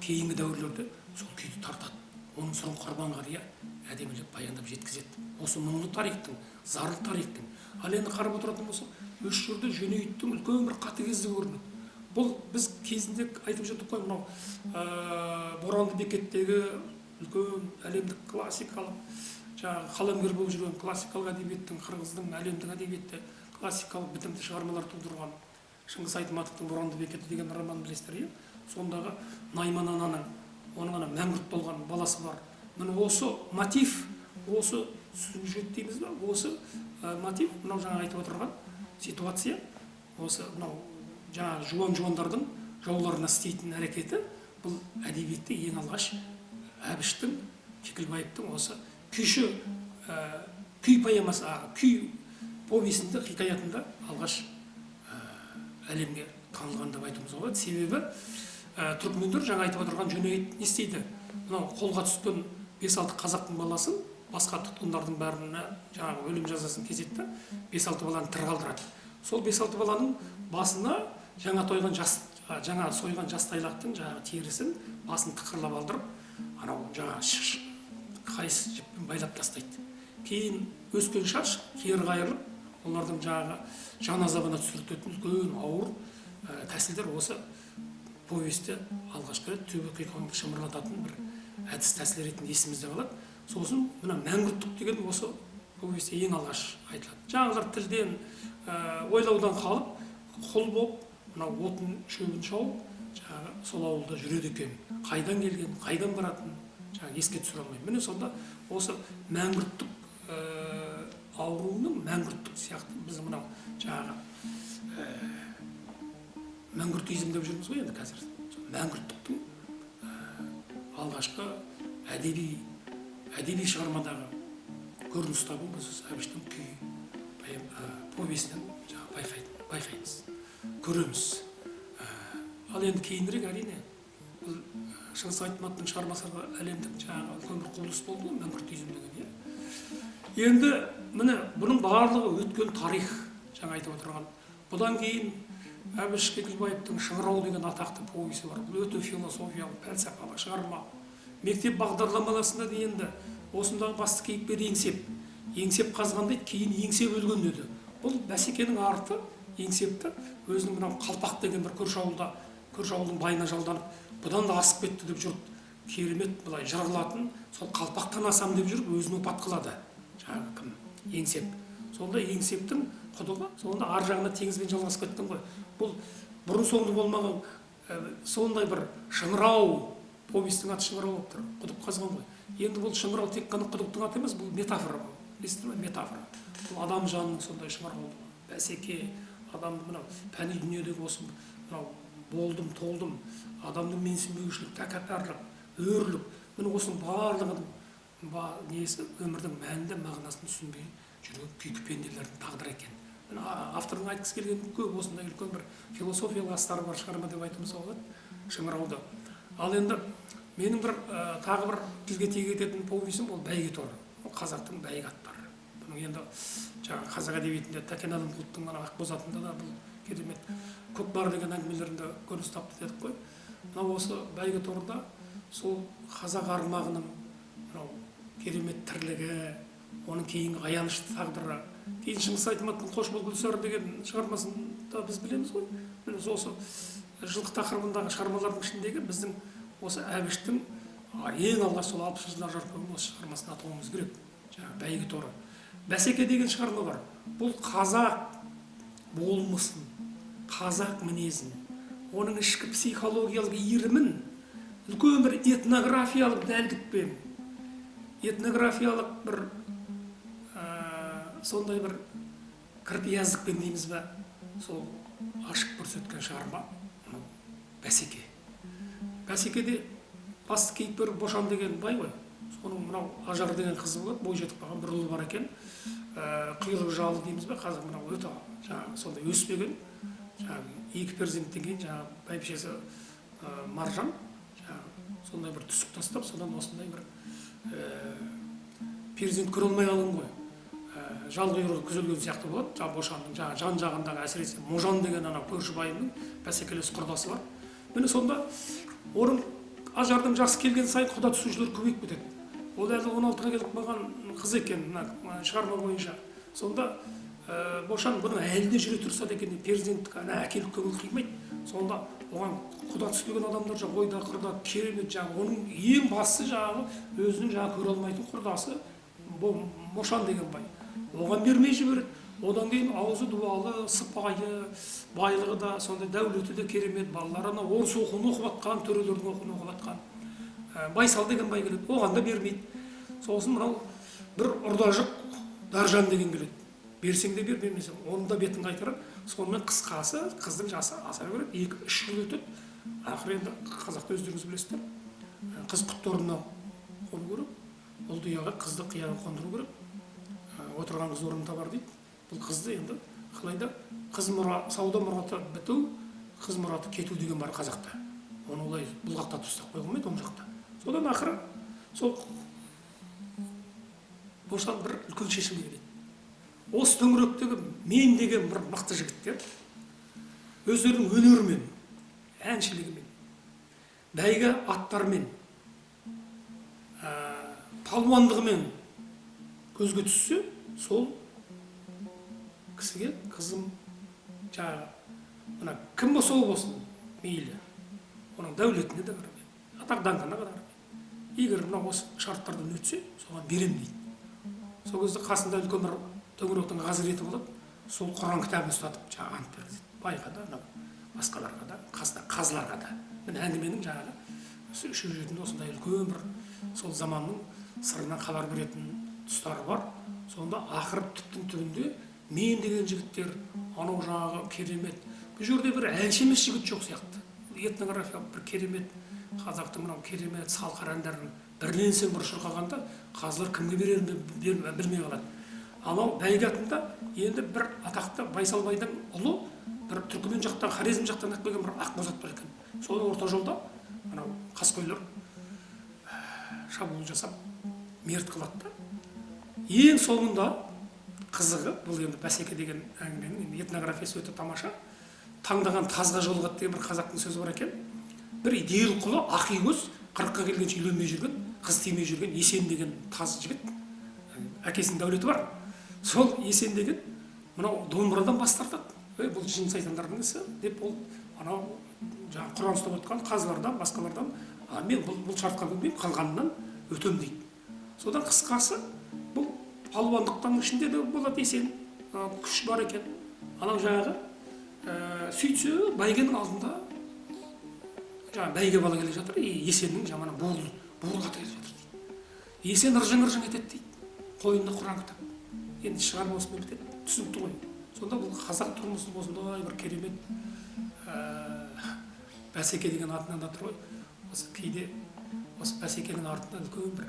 кейінгі дәуірлерде сол күйді тартады. Оның сырын Құрбанға дейін әдемілеп баяндап жеткізеді. Осы мұңлы тарихтың, зарлы тарихтың. Ал енді қарап отыратын болсақ, осы жерде Жөнейттің үлкен бір қатыгездігі көрінеді. Бұл біз кезінде айтып жүрдік қой, мынау Боранды бекеттегі үлкен әлемдік классикалық жаңағы қаламгер болып жүрген классикалық әдебиеттің, қырғыздың әлемдік әдебиетте классикалық бітімді шығармалар тудырған Шыңғыс Айтматовтың Боранды бекеті деген романын білесіздер, иә? Сондағы Найман ананың, оның ана мәңгүрт болған баласы бар. Міне осы мотив, осы сюжет дейміз бе, осы мотив, мынау жаңа айтып отырған ситуация, осы мынау жаңағы жуан-жуандардың жауларына істейтін әрекеті, бұл әдебиетте ең алғаш Әбіштің, Кекілбаевтың осы күйші күй поэмасы, күй повесінде, хикаятында алғаш әлемге танылған деп айтуымыз болады. Себебі түркмендер жаңа айтып отырған Жөнейт не істейді? Мынау қолға түскен 5-6 қазақтың баласын басқа тұтқындардың бәріне жаңағы өлім жазасын кеседі, 5-6 баланы тірі қалдырады. Сол 5-6 баланың басына жаңа сойған жас тайлақтың жаңағы терісін басын тықырлап алдырып, анау жаңағы қайыс жіппен байлап тастайды. Кейін өскен шаш кері қайырылып, олардың жаңағы жан азабына түсіртетін үлкен ауыр тәсілдер осы повесте алғашқы рет төбе қиқаңды шымырлататын бір әдіс тәсіл ретінде есімізде қалады. Сосын мына мәңгүрттік деген осы повесте ең алғаш айтылады. Жаңағылар тілден, ойлаудан қалып, құл болып, мынау отын шөбін шауып, жаңағы сол ауылда жүреді екен. Қайдан келген, қайдан баратын, жаңағы еске түсіре алмайды. Міне сонда осы мәңгүрттік ауруының мәңгүрттік сияқты біз мынау жаңағы мәңгүртизм деп жүрміз ғой енді қазір. Мәңгүрттіктің алғашқы әдеби шығармадағы көрініс табу біз Әбіштің күй повесінен байқаймыз, көреміз. Ал енді кейінірек әрине бұл Шыңғыс Айтматовтың шығармасында әлемдік жаңағы үлкен бір құбылыс болды ғой, мәңгүртизм деген. Енді міне бұның барлығы өткен тарих, жаңа айтып отырған. Бұдан кейін Әбіш Кекілбаевтың Шыңырау деген атақты повесі бар. Бұл өте философиялық, пәлсапалық шығарма. Мектеп бағдарламасында енді осындағы басты кейіпкер еңсеп қазған дейді, кейін еңсеп өлген деді. Бұл бәсекенің арты еңсепті өзінің мынау Қалпақ деген бір көрші ауылдың байына жалданып, бұдан да асып кетті деп жүріп, керемет былай жырғылатын, сол Қалпақтан асам деп жүріп, өзін опат қылады. Жаңағы кім? Еңсеп. Сонда еңсептің құдығы, сонда ар жағына теңізбен жалғасып кеткен ғой. Бұл бұрын соңды болмаған сондай бір Шыңырау, повестің аты Шыңырау болып тұр, құдық қазған ғой. Енді бұл Шыңырау тек қана құдықтың аты емес, бұл метафора. Білесіздер ме? Метафора. Бұл адам жанының сондай Шыңырау, бәсеке, адамды мынау пәни дүниедегі осы мынау болдым, толдым, адамның менсінбеушілік, тәкаппарлық, өрлік, міне осының барлығының несі өмірдің мәнді мағынасын түсінбей жүрген күйкі пенделердің тағдыры екен. Автордың айтқысы келген көп осындай үлкен бір философиялық астары бар шығарма деп айтуымызға болады Шыңырауды. Ал енді менің бір тағы бір тілге тиек ететін повесім ол Бәйгеторы. Ол қазақтың бәйге аттары. Бұның енді жаңағы қазақ әдебиетінде Тәкен Әлімқұловтың Ақбоз атында да бұл керемет Көкбар деген әңгімелерінде көрініс тапты дедік қой. Мынау осы Бәйгеторда сол қазақ арғымағының керемет тірлігі, оның кейінгі аянышты тағдыры. Кейін Шыңғыс Айтматовтың Қош бол Гүлсары деген шығармасында біз білеміз ғой. Осы жылқы тақырыбындағы шығармалардың ішіндегі біздің осы Әбіштің ең алғаш сол 60 жылдар жарқын осы шығармасын атауымыз керек. Жаңағы Бәйгеторы. Бәсеке деген шығарма бар. Бұл қазақ болмысын, қазақ мінезін, оның ішкі психологиялық иірімін үлкен бір этнографиялық дәлдікпен, этнографиялық бір сондай бір кірпияздықпен дейміз ба, сол ашық көрсеткен шығарма бәсеке. Бәсекеде басты кейіпкер Бошан деген бай ғой. Соның мынау Ажар деген қызы болады, бой жетіп қалған бір ұлы бар екен. Құйрығы жалы дейміз ба, қазір мынау өте жаңағы сондай өспеген, жаңағы екі перзенттен кейін жаңағы бәйбішесі Маржан жаңағы сондай бір түсік тастап, содан осындай бір перзент көре алмай қалған ғой. Жал құйрығы күзелген сияқты болады. Жаңағы Бошанның жаңағы жан жағындағы әсіресе Можан деген анау көрші байының бәсекелес құрдасы бар. Міне сонда оның Ажардың жасы келген сайын құда түсушілер көбейіп кетеді. Ол әлі 16-ға келіп қалған қыз екен, шығарма бойынша. Сонда Бошан бұны әлі де жүре тұрса да екен, перзенттік әкелік көңіл қимайды. Сонда оған құда түспеген адамдар жаңағы ойда қырда керемет жаңағы оның ең басты жаңағы өзінің жаңағы көре алмайтын құрдасы Бошан деген бай. Оған бермей жібереді. Одан кейін аузы дуалы, сыпайы, байлығы да, сондай дәулеті де керемет, балаларына орыс оқуын оқып жатқан, төрелердің оқуын оқып жатқан Байсал деген бай келеді, оған да бермейді. Сосын мынау бір ұрдажық Даржан деген келеді. Берсең де бер, бермесең, оның да бетін қайтарады. Сонымен қысқасы, қыздың жасы аса береді, 2-3 жыл өтеді. Ақыры енді қазақта өздеріңіз білесіздер, қыз құтты орнына қону керек, ұлды ұяға қызды қияға қондыру керек. Отырған қыз орнын табар дейді. Бұл қызды енді қалайда қыз сауда мұраты біту, қыз мұраты кету деген бар қазақта. Оны олай бұлғақтатып ұстап қойылмайды оң жақта. Содан ақыры сол Бошан бір үлкен шешімге келеді. Осы төңіректегі мен деген бір мықты жігіттер өздерінің өнерімен, әншілігімен, бәйгі аттарымен, палуандығымен көзге түссе, сол кісіге қызым жаңағы мына кім болса ол болсын мейлі, оның дәулетіне де қарамайды, атақ даңқына қарамайды. Егер мына осы шарттардан өтсе, соған берем дейді. Сол кезде қасында үлкен бір төңіректің ғазіреті болады, сол Құран кітабын ұстатып жаңағы ант береді. Байға да, басқаларға да, қазыларға да. Міне әңгіменің жаңағы сюжетінде осындай үлкен бір сол заманның сырынан хабар беретін тұстары бар. Сонда ақыры түптің түбінде мен деген жігіттер, анау жаңағы керемет. Бұл жерде бір әнші емес жігіт жоқ сияқты. Этнографиялық бір керемет, қазақтың мынау керемет салқар әндерін бірінен соң бір шырқағанда қазылар кімге берерін білмей қалады. Анау бәйге атында енді бір атақты Байсал байдың ұлы бір түркімен жақтан, Хорезм жақтан келген бір ақ бозат бар екен. Соны орта жолда анау қаскөйлер шабуыл жасап мерт қылады да. Ең соңында қызығы, бұл енді бәсеке деген әңгіменің этнографиясы өте тамаша. Таңдаған тазға жолығады деген бір қазақтың сөзі бар екен. Бір идеал құлы ақиөз 40-қа келгенше үйленбей жүрген, қыз тимей жүрген Есен деген таз жігіт. Әкесінің дәулеті бар. Сол Есен деген мынау домбырадан бас тартады. Бұл жын сайтандардың ісі деп ол анау жаңағы Құран ұстап отқан қазылардан, басқалардан мен бұл шартқа көнбеймін, қалғанынан өтем дейді. Содан қысқасы бұл палуандықтың ішінде де болады Есен, күш бар екен. Анау жаңағы сөйтсе бәйгенің алдында жаңағы бәйге бала келе жатыр, Есеннің жаманы буырға келе жатыр дейді. Есен ыржың-ыржың етеді дейді. Қойнында Құран кітап. Енді шығарма осымен бітеді, түсінікті ғой. Сонда бұл қазақ тұрмысы осындай бір керемет бәсеке деген атынан да тұр ғой. Осы кейде осы бәсекенің артында үлкен бір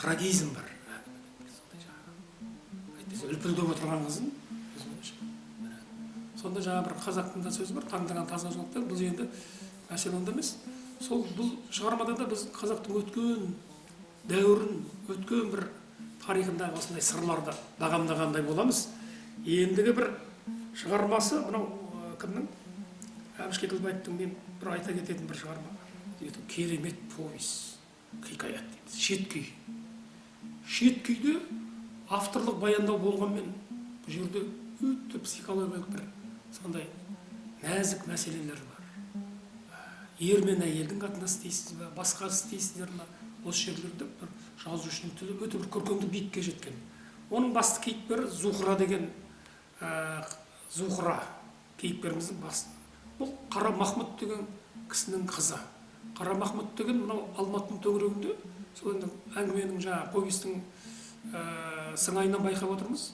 трагизм бар. Үлпілдеп отырған қызын. Сонда жаңа бір қазақтың да сөзі бар, таңдаған таза жолдықтар. Бұл енді мәселе онда емес. Сол бұл шығармада да біз қазақтың өткен дәуірін, өткен бір тарихындағы осындай сырларды бағамдағандай боламыз. Ендігі бір шығармасы мынау кімнің? Әбіш Кекілбаевтың мен бір айта кететін бір шығарма. Керемет повесть, хикаят дейміз. Шеткүй. Шеткүйде авторлық баяндау болғанмен бұл жерде өте психологиялық бір сондай нәзік мәселелер бар. Ер мен әйелдің қатынасы дейсіз бе, басқа істейсіздер ме? Осы жерлерде бір жазушының тілі өте бір көркемдік биікке жеткен. Оның басты кейіпкері Зухра деген Зухра кейіпкеріміздің басты. Бұл Қара Махмұт деген кісінің қызы. Қара Махмұт деген мынау Алматының төңірегінде, сол енді әңгіменің жаңағы повестің сыңайынан байқап отырмыз.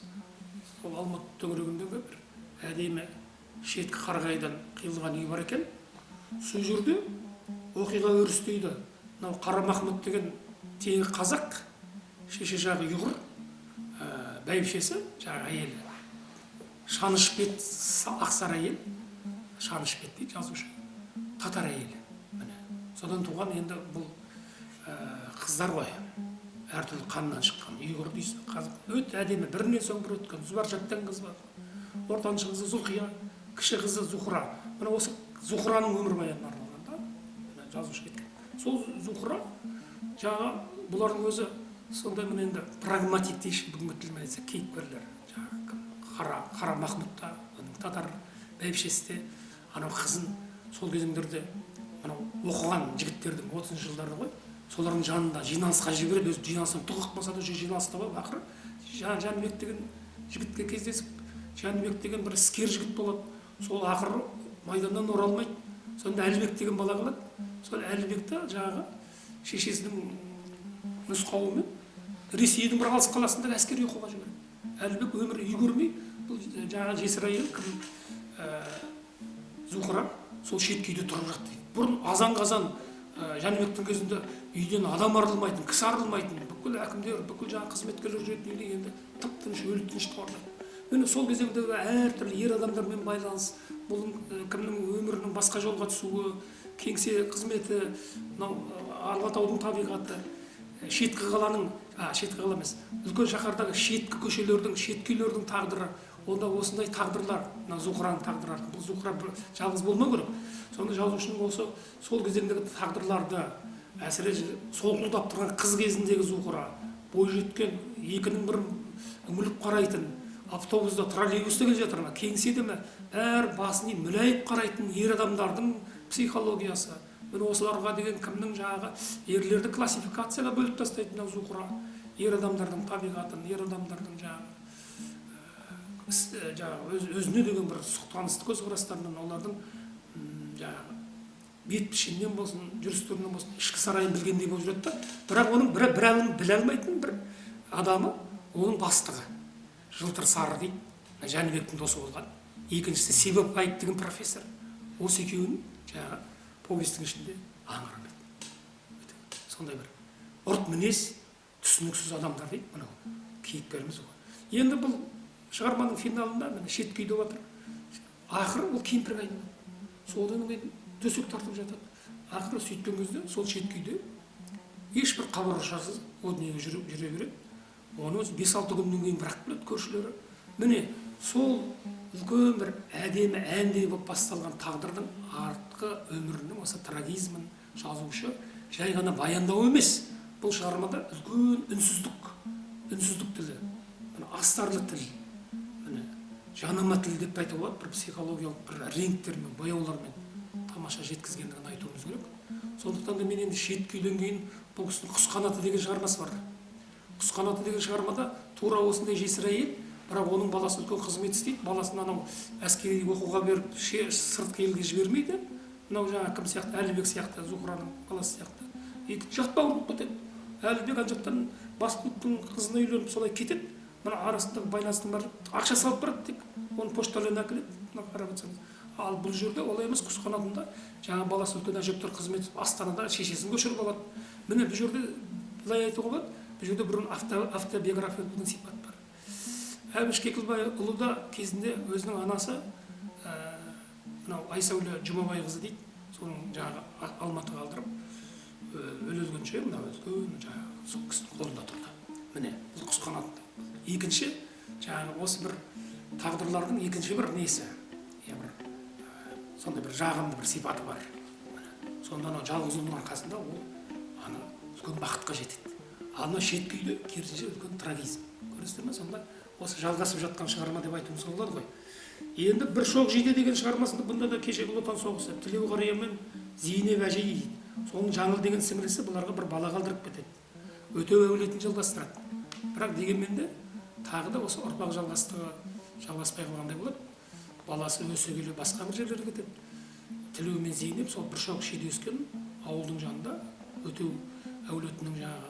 Сол Алматы төңірегіндегі бір әдемі шеткі қарағайдан қиылған үй бар екен. Сол жерде оқиға өрістейді. Мынау Қара Махмұт деген тегі қазақ, шеше жағы ұйғыр, бәйбішесі жаңағы әйелі Шанышбет, ақсары әйел, Шанышбет дейді жазушы, татар әйелі. Содан туған енді бұл қыздар ғой, әртүрлі қаннан шыққан, ұйғыр дейсіз, қазақ. Өте әдемі, бірінен соң бір өткен, Зүбаржаттан қыз бар. Ортаншы қызы Зұлқия, кіші қызы Зухра. Мына осы Зухраның өмірбаянына арналған да, жазушы кеткен. Сол Зухра жаңағы бұлардың өзі сондай міне енді прагматик дейші бүгінгі тілмен айтса кейіпкерлер. Қара Махмұтта, татар бәйбішесі де, анау қызын сол кезеңдерде оқыған жігіттердің 30 жылдары ғой, солардың жанында жиналысқа жібереді, өзі жиналыстан түк қақпаса да жиналыста болып ақыры Жәнібек деген жігітке кездесіп, Жәнібек деген бір іскер жігіт болады, сол ақыры майданнан оралмайды. Сонда Әлібек деген бала қалады. Сол Әлібекті жаңағы шешесінің нұсқауымен Ресейдің бір алыс қаласындағы әскери оқуға жібереді. Әлібек өмірі үй көрмей, бұл жаңағы жесір әйел Зухра сол шеткі үйде тұрып жатты. Бұрын азан-қазан Жәнібектің кезінде үйден адам арылмайтын, кісі арылмайтын, бүкіл әкімдер, бүкіл жаңа қызметкерлер жүретін үйде енді тып-тыныш, өлі тыныштық орнайды. Міне сол кезеңдегі әртүрлі ер адамдармен байланыс, бұл кімнің өмірінің басқа жолға түсуі, кеңсе қызметі, Алатаудың табиғаты, шеткі қаланың, шеткі қала емес, үлкен шаһардағы шеткі көшелердің, шеткі үйлердің тағдыры, онда осындай тағдырлар, Зухраның тағдыры, бұл Зухра жалғыз болмау керек. Сонда жазушының осы сол кезеңдегі тағдырларды, әсіресе солқылдап тұрған қыз кезіндегі Зухра, бойжеткен, екінің бірін үңіліп қарайтын, автобуста, троллейбуста келе жатыр ма, кеңседе ме, бәрі басын мүләйіп қарайтын ер адамдардың психологиясы. Міне осыларға деген кімнің жаңағы ерлерді классификацияға бөліп тастайтын Зухра, ер адамдардың табиғатын, ер адамдардың жаңағы өзіне деген бір сұқтанысты көзқарастарынан, олардың жаңағы бет пішінінен болсын, жүрістерінен болсын, ішкі сарайын білгендей болып жүреді да, бірақ оның бір біле алмайтын бір адамы, оның бастығы. Жылтыр сары дейді, Жәнібектің досы болған. Екіншісі Себеп Айып деген профессор. Осы екеуінің жаңағы повестің ішінде аңырмайды. Сондай бір ұрт мінез, түсініксіз адамдар дейді, мынау кейіпкеріміз ғой. Енді бұл шығарманың финалында міне шеткі үйде отыр. Ақыры ол кемпірге айналады. Содан кейін төсек тартып жатады. Ақыры сөйткен кезде сол шеткі үйде ешбір хабар-ошарсыз о дүниеге жүре береді. Оны өзі 5-6 күннен кейін бірақ біледі көршілері. Міне сол үлкен бір әдемі әндей болып басталған тағдырдың артқы өмірінің осы трагизмін жазушы жай ғана баяндау емес. Бұл шығармада үлкен үнсіздік тілі, астарлы тіл, жанама тіл деп айтуға болады, бір психологиялық бір реңктермен, бояулармен тамаша жеткізгендігін айтуымыз керек. Сондықтан да мен енді шеткі үйден кейін бұл кісінің Құс қанаты деген шығармасы бар. Құс қанаты деген шығармада тура осындай жесір әйел, бірақ оның баласы үлкен қызмет істейді, баласын анау әскери оқуға беріп сыртқы елге жібермейді. Мынау жаңа кім сияқты, Әлібек сияқты, Зухраның баласы сияқты. Жатпау болып кетеді. Әлібек ана жақтан Басқұттың қызына үйленіп солай кетеді. Мына арасындағы байланыстың бәрі ақша салып барады тек, оны поштадан әкеледі. Мына қарап отырсаңыз. Ал бұл жерде олай емес, Құс қанатында жаңа баласы үлкен әжептәуір қызмет Астанада шешесін көшіріп алады. Міне бұл жерде былай айтуға болады, бұл жерде бір автобиографиялық деген сипат бар. Әбіш Кекілбайұлы да кезінде өзінің анасы мынау Айсәуле Жұмабайқызы дейді, соның жаңағы Алматыға алдырып өлгенше мына үлкен жаңағы сол кісінің қолында тұрды. Міне бұл Құс қанатында. Екінші жаңағы осы бір тағдырлардың екінші бір несі, сондай бір жағымды бір сипаты бар. Сонда анау жалғыз ұлының арқасында ол ана үлкен бақытқа жетеді. Ал мына шеткі үйде керісінше үлкен трагизм. Көресіздер ме? Сонда осы жалғасып жатқан шығарма деп айтуымыз болады ғой. Енді бір шоқ жейде деген шығармасында бұнда да кешегі ұлы отан соғысы Тілеуқария мен Зейнеп әжей дейді. Соның Жаңыл деген сіңлісі бұларға бір бала қалдырып кетеді. Өтеу әулетін жалғастырады. Бірақ дегенмен де тағы да осы ұрпақ жалғаспай қалғандай болады. Баласы өсе келе басқа бір жерлерге кетеді. Тілеу мен Зейнеп сол бір шоқ шиде өскен ауылдың жанында өтеу әулетінің жаңағы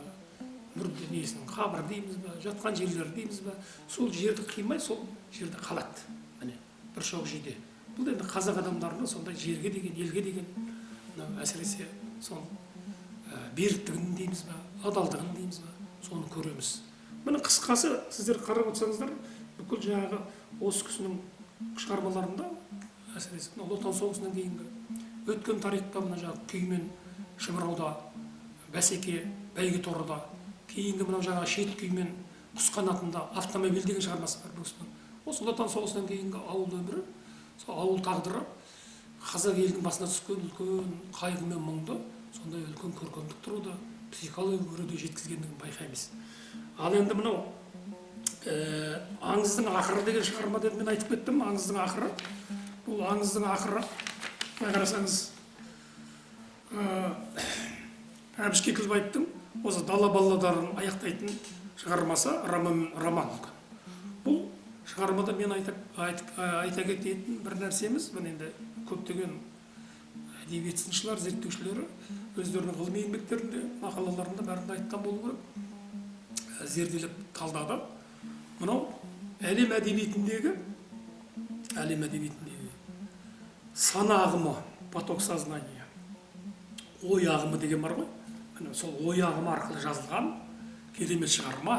мүрде несінің қабір дейміз ба, жатқан жерлері дейміз ба, сол жерді қимай сол жерде қалады. Міне бір шоқ жейде. Бұл енді қазақ адамдарының сондай жерге деген, елге деген әсіресе сол беріктігін дейміз ба, адалдығын дейміз ба, соны көреміз. Міне қысқасы сіздер қарап отырсаңыздар, бүкіл жаңағы осы кісінің шығармаларында әсіресе ұлы отан соғысынан кейінгі өткен тарихта мына жаңағы күймен шыңырауда, бәсеке, бәйге торыда, кейінгі мынау жаңағы шет күймен құс қанатында автомобиль деген шығармасы бар бұл кісінің. Осы ұлы отан соғысынан кейінгі ауыл өмірі, сол ауыл тағдыры қазақ елінің басына түскен үлкен қайғы мен мұңды сондай үлкен көркемдік тұруда, психологиялық өрede жеткізгендігін байқаймыз. Ал енді мынау аңыздың ақыры деген шығарма деп мен айтып кеттім. Аңыздың ақыры, бұл аңыздың ақыры қарасаңыз Әбіш Кекілбаевтың осы дала балладарын аяқтайтын шығармасы роман. Бұл шығармада мен айта кететін бір нәрсеміз, бұл енді көптеген әдебиет сыншылар, зерттеушілері өздерінің ғылыми еңбектерінде, мақалаларында бәрінде айтқан болу керек, зерделеп талдады. Мынау әлем әдебиетіндегі сана ағымы, поток сознания, ой ағымы деген бар ғой. Сол ой ағымы арқылы жазылған керемет шығарма.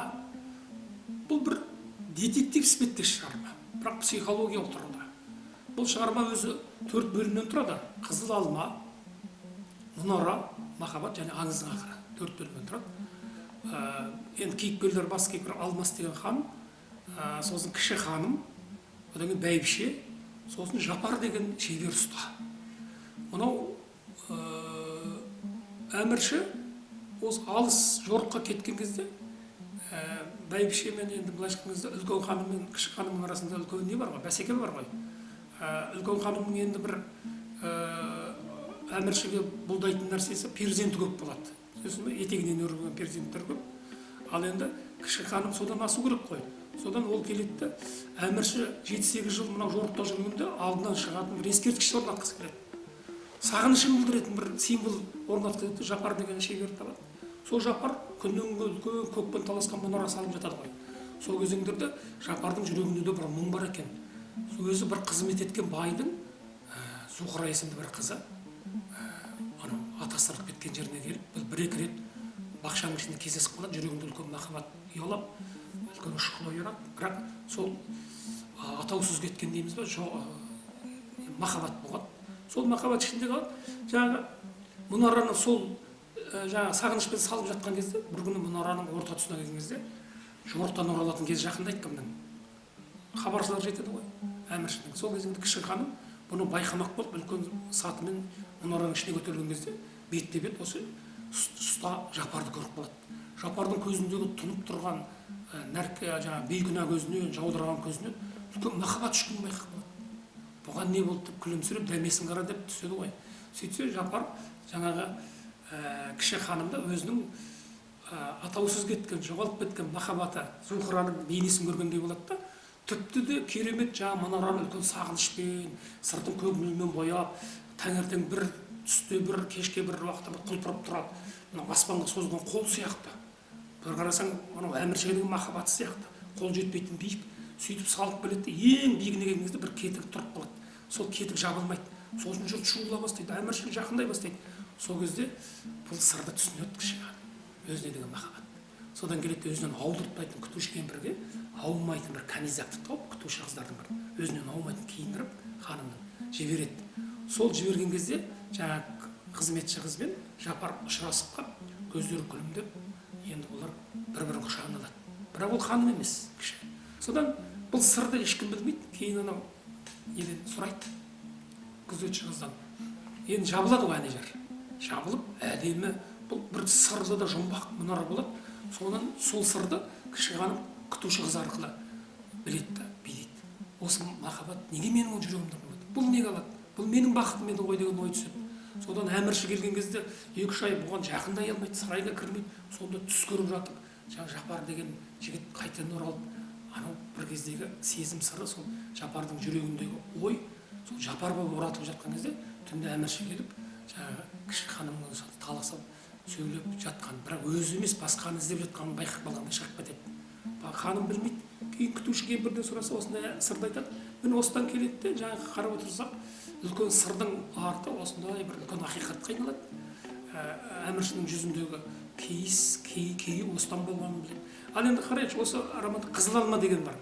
Бұл бір детектив іспеттес шығарма, бірақ психологиялық тұрғыда. Бұл шығарма өзі 4 бөлімнен тұрады. Қызыл алма, мұнара, махаббат және аңыздың ақыры. 4 бөлімнен тұрады. Енді кейіпкерлер, бас кейіпкер Алмас деген ханым, сосын кіші ханым, одан кейін бәйбіше, сосын Жапар деген шебер ұста. Мынау әмірші осы алыс жорыққа кеткен кезде бәйбіше мен енді былайша айтқан кезде үлкен ханым мен кіші ханымның арасында үлкен не бар ғой, бәсеке бар ғой. Үлкен ханымның енді бір әміршіге бұлдайтын нәрсесі перзенті көп болады. Сосын етегінен өрілген перзенттер көп. Ал енді кіші ханым содан асу керек қой. Содан ол келеді, әмірші 7-8 жыл мынау жорықта жүргенде алдынан шығатын бір ескерткіш орнатқысы келеді. Сағынышын білдіретін бір символ орнатқысы, Жапар деген шебер табады. Сол Жапар күннен үлкен көкпен таласқан мұнара салып жатады ғой. Сол кезеңдерде Жапардың жүрегінде де бір мұң бар екен. Сол өзі бір қызмет еткен байдың Зухра есімді бір қызы атасы ырғып кеткен жеріне келіп, бір-екі рет бақшаның ішінде кездесіп қалған, жүрегінде үлкен махаббат ұялап, үлкен ұшқын ойрап, бірақ сол атаусыз кеткен дейміз ба, махаббат болған. Сол махаббат ішінде қалып, жаңағы мұнараны сол жаңағы сағынышпен салып жатқан кезде, бір күні мұнараның орта тұсына келген кезде, жорықтан оралатын кез жақындайды кімнің. Хабаршылар жетеді ғой, әміршінің. Сол кезінде кіші ханым бұны байқамақ болып, үлкен сатымен мұнараның ішіне көтерілген кезде, бетте-бет осы ұста Жапарды көріп қалады. Жапардың көзіндегі тұнып тұрған жаңағы бейкүнә көзінен, жаудыраған көзінен үлкен махаббат ұшқынын байқап қалады. Бұған не болды деп күлімсіреп, дәмесін қара деп түседі ғой. Сөйтсе Жапар жаңағы кіші ханымда өзінің атаусыз кеткен, жоғалып кеткен махаббаты Зухраның бейнесін көргендей болады да, тіпті де керемет жаңа мұнараны үлкен сағынышпен, сыртын көңілмен бояп, таңертең бір түсте бір, кешке бір уақытта құлпырып тұрады. Мынау аспанға созылған қол сияқты. Бір қарасаң, мынау әміршінің махаббаты сияқты. Қол жетпейтін биік, сөйтіп салып келеді, ең биігіне келген кезде бір кетік тұрып қалады. Сол кетік жабылмайды. Сосын жұрт шуыла бастайды, әмірші жақындай бастайды. Сол кезде бұл сырды түсінеді кіші ханым, өзіне деген махаббат. Содан келеді, өзінен аудыртпайтын күтуші кемпірге аумайтын бір канизакты тауып, күтуші қыздардың бір өзінен аумайтын киіндіріп, ханымның жібереді. Сол жіберген кезде жаңағы қызметші қызбен Жапар ұшырасып қалып, көздері күлімдеп, енді олар бір-бірін құшағына алады. Бірақ ол ханым емес, кіші. Содан бұл сырды ешкім білмейді. Кейін анау неден сұрайды, күзетші қыздан. Енді жабылады ғой ана жер. Жабылып, әдемі, бұл бір сырлы да жұмбақ мұнара болады. Содан сол сырды кіші ханым күтуші қыз арқылы біледі да, билейді. Осы махаббат неге менің жүрегімде болады? Бұл не қалады? Бұл менің бақытым еді ғой деген ой түседі. Содан әмірші келген кезде 2-3 ай бұған жақындай алмайды, сарайға кірмейді. Сонда түс көріп жатып, жаңа Жапар деген жігіт қайтадан оралып, анау бір кездегі сезім сыры, сол Жапардың жүрегіндегі ой, сол Жапар болып оратылып жатқан кезде түнде әмірші келіп, жаңағы кіші ханымның таласып сөйлеп жатқан, бірақ өзі емес басқаны іздеп жатқанын байқап қалғанда шығып кетеді. Ханым білмейді. Кейін күтуші кемпірден сұраса осындай сырды айтады. Міне осыдан келеді де, жаңағы қарап отырсақ, үлкен сырдың арты осындай бір үлкен ақиқатқа айналады. Әміршінің жүзіндегі кейі осыдан болғанын біледі. Ал енді қарайықшы, осы романда қызыл алма деген бар.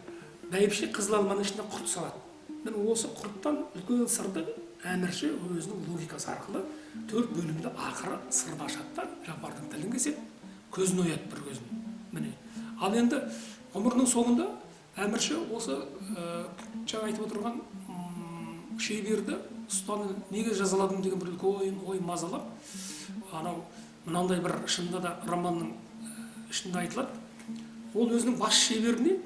Бәйбіше қызыл алманың ішіне құрт салады. Міне осы құрттан үлкен сырды әмірші өзінің логикасы арқылы 4 бөлімді ақыры сырды ашады да, Жапардың тілін кеседі, көзін ояды бір көзін. Міне. Ал енді ғұмырының соңында әмірші осы жаңа айтып отырған шеберді ұстаны неге жазаладым деген бір үлкен ой мазалап, анау мынандай бір шынында да романның ішінде айтылады. Ол өзінің бас шеберіне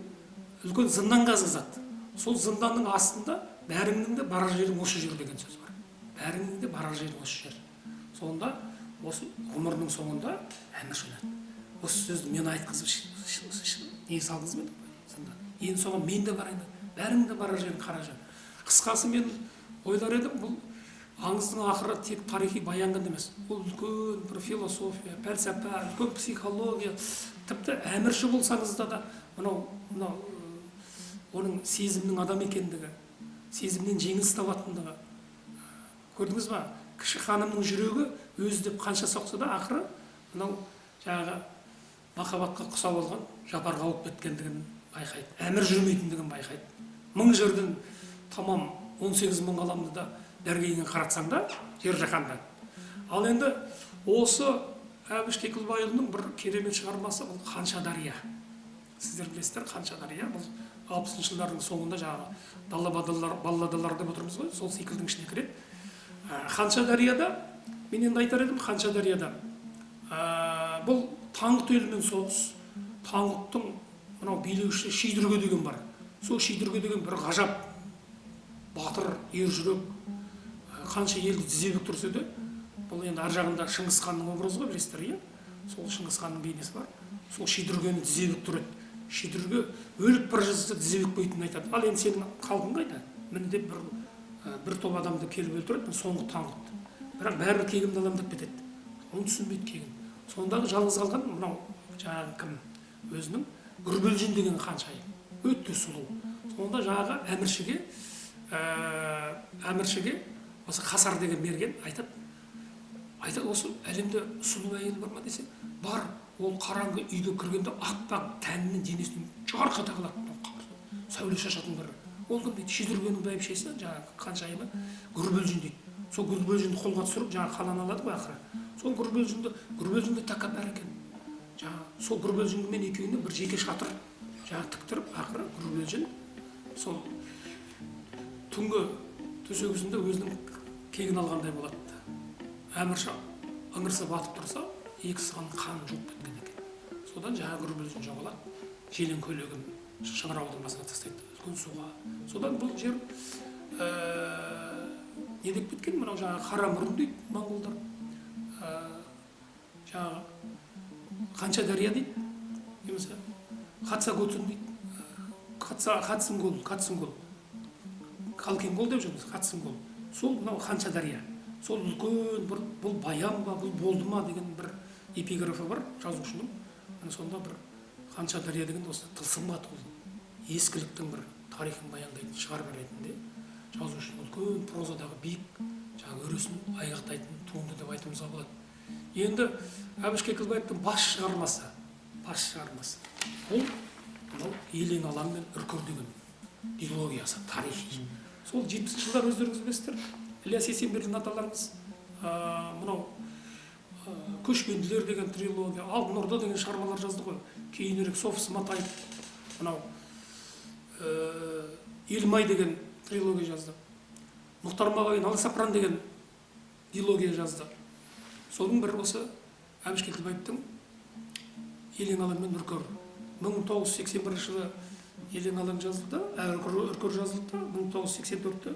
үлкен зындан қазғызады. Сол зынданның астында бәріңнің де барар жерің осы жер деген сөз бар. Бәріңнің де барар жерің осы жер. Сонда осы ғұмырының соңында әмірші өледі. Осы сөзді мен айтқызып не салғызып едім. Енді соған мен де барайын, бәрің де барар жерің қара жер. Қысқасы мен ойлар едім, бұл аңыздың ақыры тек тарихи баян ғана емес. Бұл үлкен бір философия, пәлсапа, үлкен психология. Тіпті әмірші болсаңыз да мынау оның сезімнің адам екендігі, сезімнен жеңіс табатындығы. Көрдіңіз ба? Кіші ханымның жүрегі өзі деп қанша соқса да ақыры мынау жаңағы махаббатқа құса болған Жапарға ауып кеткендігін байқайды. Әмір жүрмейтіндігін байқайды. 1000 жерден тамам 18 000 ғаламды да дәргейінен қаратсаң да жер жаһанда. Ал енді осы Әбіш Кекілбайұлының бір керемет шығармасы бұл Қанша дария. Сіздер білесіздер, Қанша дария бұл 60-шы жылдардың соңында жаңағы балладалар деп отырмыз ғой, сол секілдің ішіне кіреді. Қанша дарияда, мен енді айтар едім, Қанша дарияда бұл Таңғұт елімен соғыс. Таңғұттың мынау билеушісі Шидүрге деген бар. Сол Шидүрге деген бір ғажап батыр, ер жүрек, қанша елді тізе бүктірсе де, бұл енді ар жағында Шыңғыс ханның образы ғой, білесіздер, иә? Сол Шыңғыс ханның бейнесі бар. Сол Шидүргені тізе бүктіреді. Шидүрге өліп бара жатса тізе бүкпейтінін айтады. Ал енді сенің қалпың қайда? Міне деп бір топ адамды келіп өлтіреді, соңғы Таңғұт. Бірақ бәрі кегімді адам деп кетеді. Оны түсінбейді кегін. Сондағы жалғыз қалған мынау жаңағы кім? Өзінің Гүрбелжін деген ханшайым. Өте сұлу. Сонда жаңағы әміршіге осы Қасар деген мерген айтады, осы әлемде сұлу әйел бар ма десе, бар. Ол қараңғы үйге кіргенде аппақ тәнінің денесінен жарқа тағылады, сәуле шашатын бір. Ол кім дейді? Шидүргенің бәйбішесі, жаңағы ханшайымы Гүрбелжін дейді. Сол Гүрбелжінді қолға түсіріп, жаңағы қаланы алады ғой ақыры. Сол Гүрбелжінді тәкаппар екен. Жаңағы сол Гүрбелжінмен екеуіне бір жеке шатыр жаңағы тіктіріп, ақыры Гүрбелжін сол түнгі төсегісінде өзінің кегін алғандай болады. Әмірші ыңырса батып тұрса, екі сығанның қанын жуып кеткен екен. Содан жаңағы Гүрбелжін жоғалады, желең көйлегін шыңыраудың басына тастайды, үлкен суға. Содан бұл жер не деп кеткен, мынау жаңағы Қарамұрын дейді моңғолдар. Жаңағы Қанша дария дейді, немесе Қатсагөтін дейді, Қатсынгол, Қалкенгол деп жүрміз, Қатсынгол. Сол мынау Қанша дария. Сол үлкен бір, бұл баян ба, бұл болды ма деген бір эпиграфы бар жазушының. Сонда бір Қанша дария деген осы тылсым ат, ол ескіліктің бір тарихын баяндайтын шығар ретінде жазушының үлкен прозадағы биік жаңағы өресін айғақтайтын туынды деп айтуымызға болады. Енді Әбіш Кекілбаевтың бас шығармасы. Бұл Елең алаң мен Үркер деген дилогиясы, тарихи. Сол 70-ші жылдар өздеріңіз білесіздер. Ілияс Есенберлин аталарымыз мынау Көшпенділер деген трилогия, Алтын Орда деген шығармалар жазды ғой. Кейінірек Софы Сматаев мынау Елмай деген трилогия жазды. Мұхтар Мағауин Аласапыран деген дилогия жазды. Соның бір осы Әбіш Кекілбаевтың Елең алаң мен Үркер. 1981 жылы Елең алаң жазылды, Үркер жазылды, 1984-те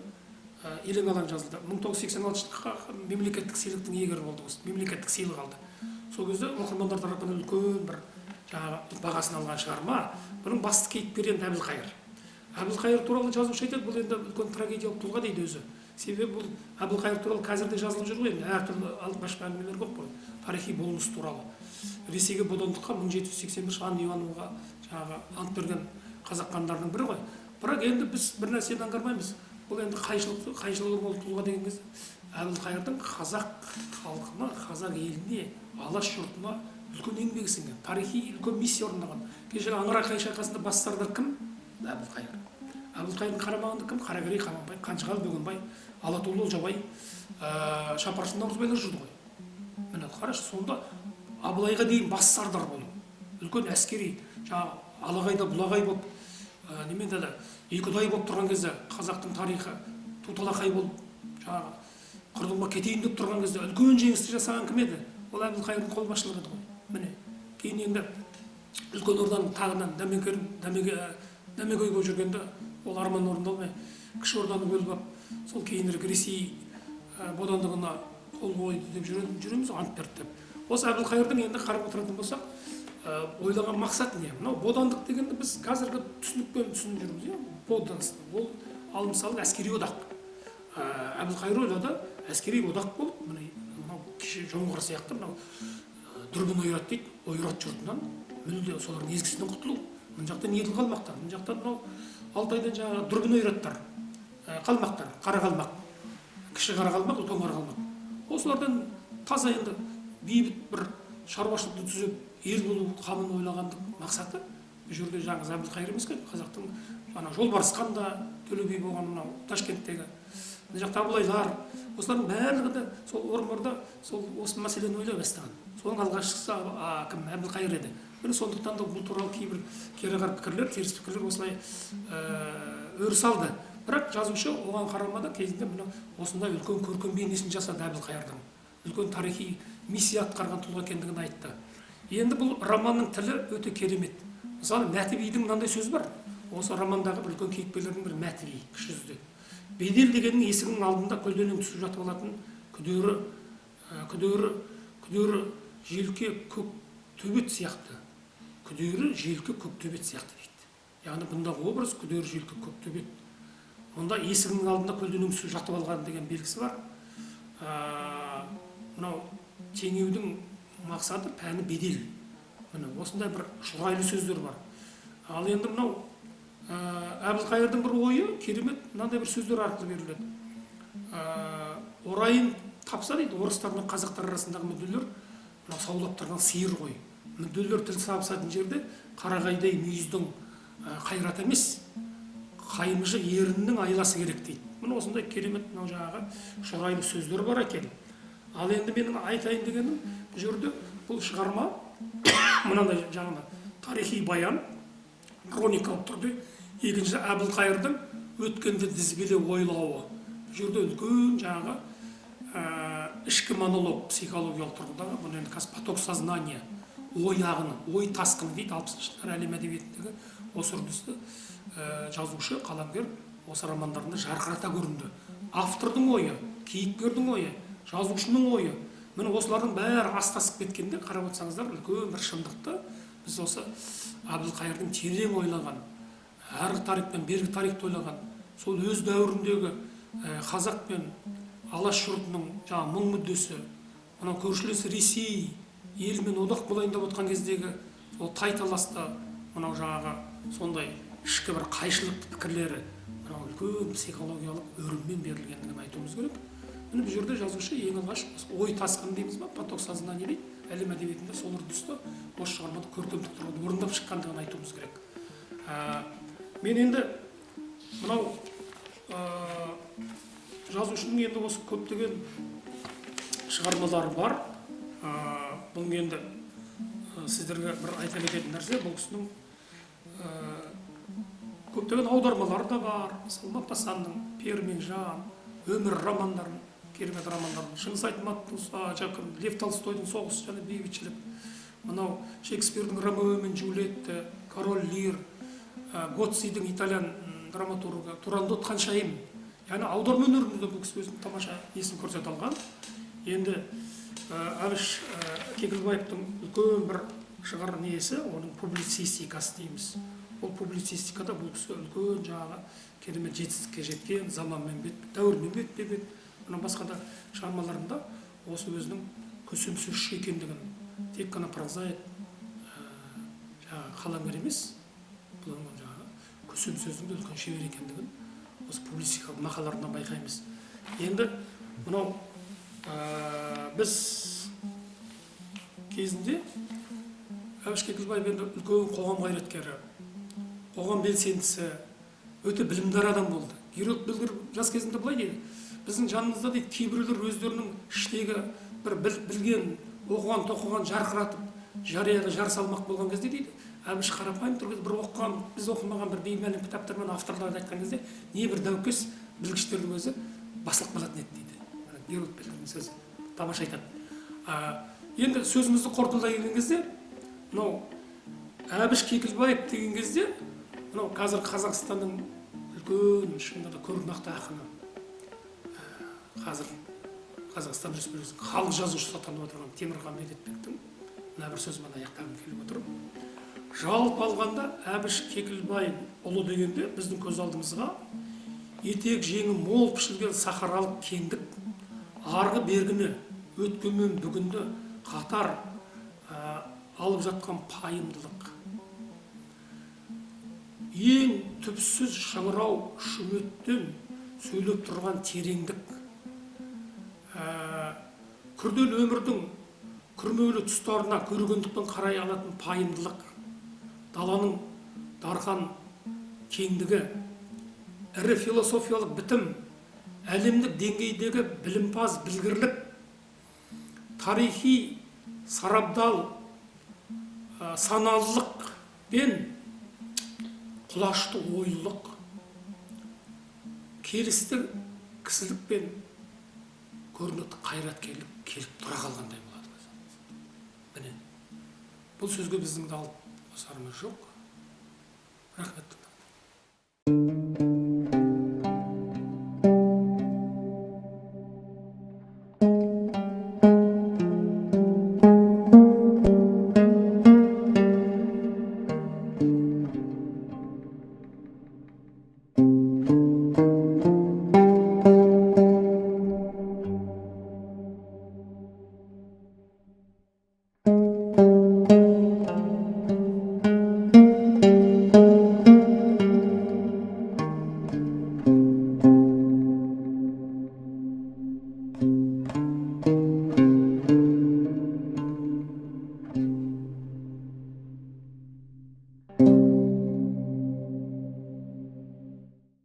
Елең алаң жазылды. 1986-та мемлекеттік сыйлықтың иегері болды, мемлекеттік сыйлық алды. Сол кезде оқырмандар тарапынан үлкен бір жаңағы бағасын алған шығарма. Бұның басты кейіпкері енді Әбілқайыр. Әбілқайыр туралы жазушы айтады, бұл енді үлкен трагедиялық тұлға дейді өзі. себебі бұл Әбілқайыр туралы қазір де жазылып жүр ғой, енді әртүрлі алып-қашпа әңгімелер көп қой, тарихи болмыс туралы. Ресейге бодандыққа 1781 хан Ивановға жаңағы ант берген қазақ хандарының бірі ғой. Бірақ енді біз бір нәрсені аңғармаймыз. Бұл енді қайшылығы мол тұлға деген кезде Әбілқайырдың қазақ халқына, қазақ еліне, алаш жұртына үлкен еңбегі сіңген, тарихи үлкен миссия орындаған. Кеше Аңырақай шайқасында бас сардар кім? Әбілқайыр. Әбілқайырдың қарамағында кім? Қаракерей, Қабанбай, Қанжығал, Бөгенбай, Алатұлы, Олжабай, Шапаршы, Наурызбайлар жүрді ғой. Міне қарашы, сонда Абылайға дейін бас сардар болу, үлкен әскери, жаңағы алағайда бұлағай болып, неменде де екіұдай болып тұрған кезде қазақтың тарихы туталақай болып, жаңағы құрдымға кетейін деп тұрған кезде үлкен жеңісті жасаған кім еді? Ол Әбілқайырдың қолбасшылығы еді ғой. Міне, кейін енді үлкен орданың тағынан дәмегөй болып жүргенде ол арман орындалмай, кіші орданы бөліп алып, сол кейінірек Ресей бодандығына қол қойды деп жүреміз, ант берді деп. Осы Әбілқайырдың енді қарап отыратын болсақ, ойлаған мақсат не? Мынау бодандық дегенді біз қазіргі түсінікпен түсініп жүрміз. Подданство, ол ал мысалы әскери одақ. Әбілқайыр ойлады, әскери одақ болып, мынау кеше жоңғар сияқты мынау дүрбін ойрат дейді, ойрат жұртынан мүлде солардың езгісінен құтылу. Мына жақтан еділ қалмақтар, мына жақтан мынау Алтайдан жаңағы дүрбін ойраттар, қалмақтар, қара қалмақ, кіші қара қалмақ, үлкен қара қалмақ. Осылардан таза енді бейбіт бір шаруашылықты түзеп, ел болу қамын ойлағандық мақсаты. Бұл жерде жаңағы Әбілқайыр емес қой, қазақтың жолбарыс хан да Төле би болған мынау Ташкенттегі. Мына жақта Абылайлар, осылардың барлығы да сол орынборда сол осы мәселені ойлай бастаған. Соның алғашқысы кім? Әбілқайыр еді. Міне сондықтан да бұл туралы кейбір кереғар пікірлер, теріс пікірлер осылай өріс алды. Бірақ жазушы оған қарамады, кезінде мына осындай үлкен көркем бейнесін жасады Әбілқайырдың. Үлкен тарихи миссия атқарған тұлға екендігін айтты. Енді бұл романның тілі өте керемет. Мысалы, Мәтібейдің мынандай сөзі бар. Осы романдағы үлкен кейіпкерлердің бірі Мәтібей, кіші жүзді. Бедел дегеннің есігінің алдында көлденең түсіп жатып алатын күдері желке көк төбет сияқты. Күдері желке көк төбет сияқты дейді. Яғни бұндағы образ күдері желке көк төбет. Онда есігінің алдында көлденең түсіп жатып алған деген белгісі бар. Мынау теңеудің мақсаты пәні бедел. Міне осындай бір шұрайлы сөздер бар. Ал енді мынау Әбілқайырдың бір ойы керемет, мынандай бір сөздер арқылы беріледі. Орайын тапса дейді, орыстар мен қазақтар арасындағы мүдделер мынау саулап тұрған сиыр ғой. Мүдделер тіл табысатын жерде қарағайдай мүйіздің қайраты емес, қаймыжы еріннің айласы керек дейді. Міне осындай керемет мынау жаңағы шұрайлы сөздер бар екен. Ал енді менің айтайын дегенім, бұл жерде бұл шығарма мынандай жаңағы тарихи баян, хроникалық түрде, екінші Әбілқайырдың өткенді тізбеле ойлауы. Бұл жерде үлкен жаңағы ішкі монолог, психологиялық тұрғыдағы, бұл енді қазір поток сознания, ой ағыны, ой тасқыны дейді 60-шы жылдар әлем әдебиетіндегі осы үрдісті жазушы, қаламгер осы романдарында жарқырата көрінді. Автордың ойы, кейіпкердің ойы, жазушының ойы, міне осылардың бәрі астасып кеткенде қарап отырсаңыздар, үлкен бір шындықты біз осы Әбілқайырдың терең ойлаған, арғы тарих пен бергі тарихты ойлаған, сол өз дәуіріндегі қазақ пен алаш жұртының жаңағы мұң мүддесі, мынау көршілес Ресей елмен одақ болайын деп отқан кездегі сол тайталаста мынау жаңағы сондай ішкі бір қайшылықты пікірлері мынау үлкен психологиялық өріммен берілгендігін айтуымыз керек. Міне бұл жерде жазушы ең алғаш ой тасқыны дейміз ба, поток сознания дейді, әлем әдебиетінде сол үрдісті осы шығармада көркемдік тұрғыда орындап шыққандығын айтуымыз керек. Мен енді мынау жазушының енді осы көптеген шығармалары бар. Бұл енді сіздерге бір айта кететін нәрсе, бұл кісінің көптеген аудармалары да бар. Мысалы, Мапасанның Пер мен Жан, өмір романдарын, керемет романдарын, Шыңғыс Айтматовтың, Лев Толстойдың Соғыс және бейбітшілік, мынау Шекспирдің Ромео мен Джульетта, Король Лир, Гоццидің итальян драматургы, Турандот Ханшайым. Яғни аударма өнерінде бұл кісі өзінің тамаша есін көрсете алған. Енді Әбіш Кекілбаевтың үлкен бір шығар несі, оның публицистикасы дейміз. ол публицистикада бұл кісі үлкен жаңағы керемет жетістікке жеткен, заманмен бетпе, дәуірмен бетпе бет, мына басқа да шығармаларында осы өзінің көсемсөзші екендігін, тек қана прозаик жаңағы қаламгер емес, бұл жаңағы көсемсөздің де үлкен шебер екендігін осы публицистикалық мақалаларынан байқаймыз. Енді мынау біз кезінде Әбіш Кекілбаев енді үлкен қоғам қайраткері, қоғам белсендісі, өте білімдар адам болды. Герольд Бергер жас кезінде былай дейді: біздің жанымызда дейді, кейбіреулер өздерінің іштегі бір білген, оқыған, тоқыған жарқыратып, жарияға жар салмақ болған кезде дейді, Әбіш қарапайым түрде бір оқыған, біз оқымаған бір беймәлім кітаптармен авторларды айтқан кезде не бір дәукес білгіштердің өзі басылып қалатын еді дейді. Герольд Бергердің сөзі тамаша айтады. Енді сөзімізді қорытындылай келген кезде, мынау Әбіш Кекілбаев деген кезде, мынау қазір Қазақстанның үлкен, шынында да көрнекті ақыны, қазір Қазақстан Республикасының халық жазушысы атанып отырған Темірхан Медетбектің мына бір сөзімен аяқтағым келіп отыр. Жалпы алғанда Әбіш Кекілбаев ұлы дегенде біздің көз алдымызға етек жеңі мол пішілген сахаралық кеңдік, арғы бергіні, өткенмен бүгінді қатар алып жатқан пайымдылық, ең түпсіз шыңырау шүметтен сөйлеп тұрған тереңдік, күрделі өмірдің күрмеулі тұстарына көргендікпен қарай алатын пайымдылық, даланың дархан кеңдігі, ірі философиялық бітім, әлемдік деңгейдегі білімпаз білгірлік, тарихи сарабдал саналылық пен құлашты ойлылық, келісті кісілік пен көрнекті қайраткерлік келіп тұра қалғандай болады. Міне, бұл сөзге біздің де алып қосарымыз жоқ. Рахмет.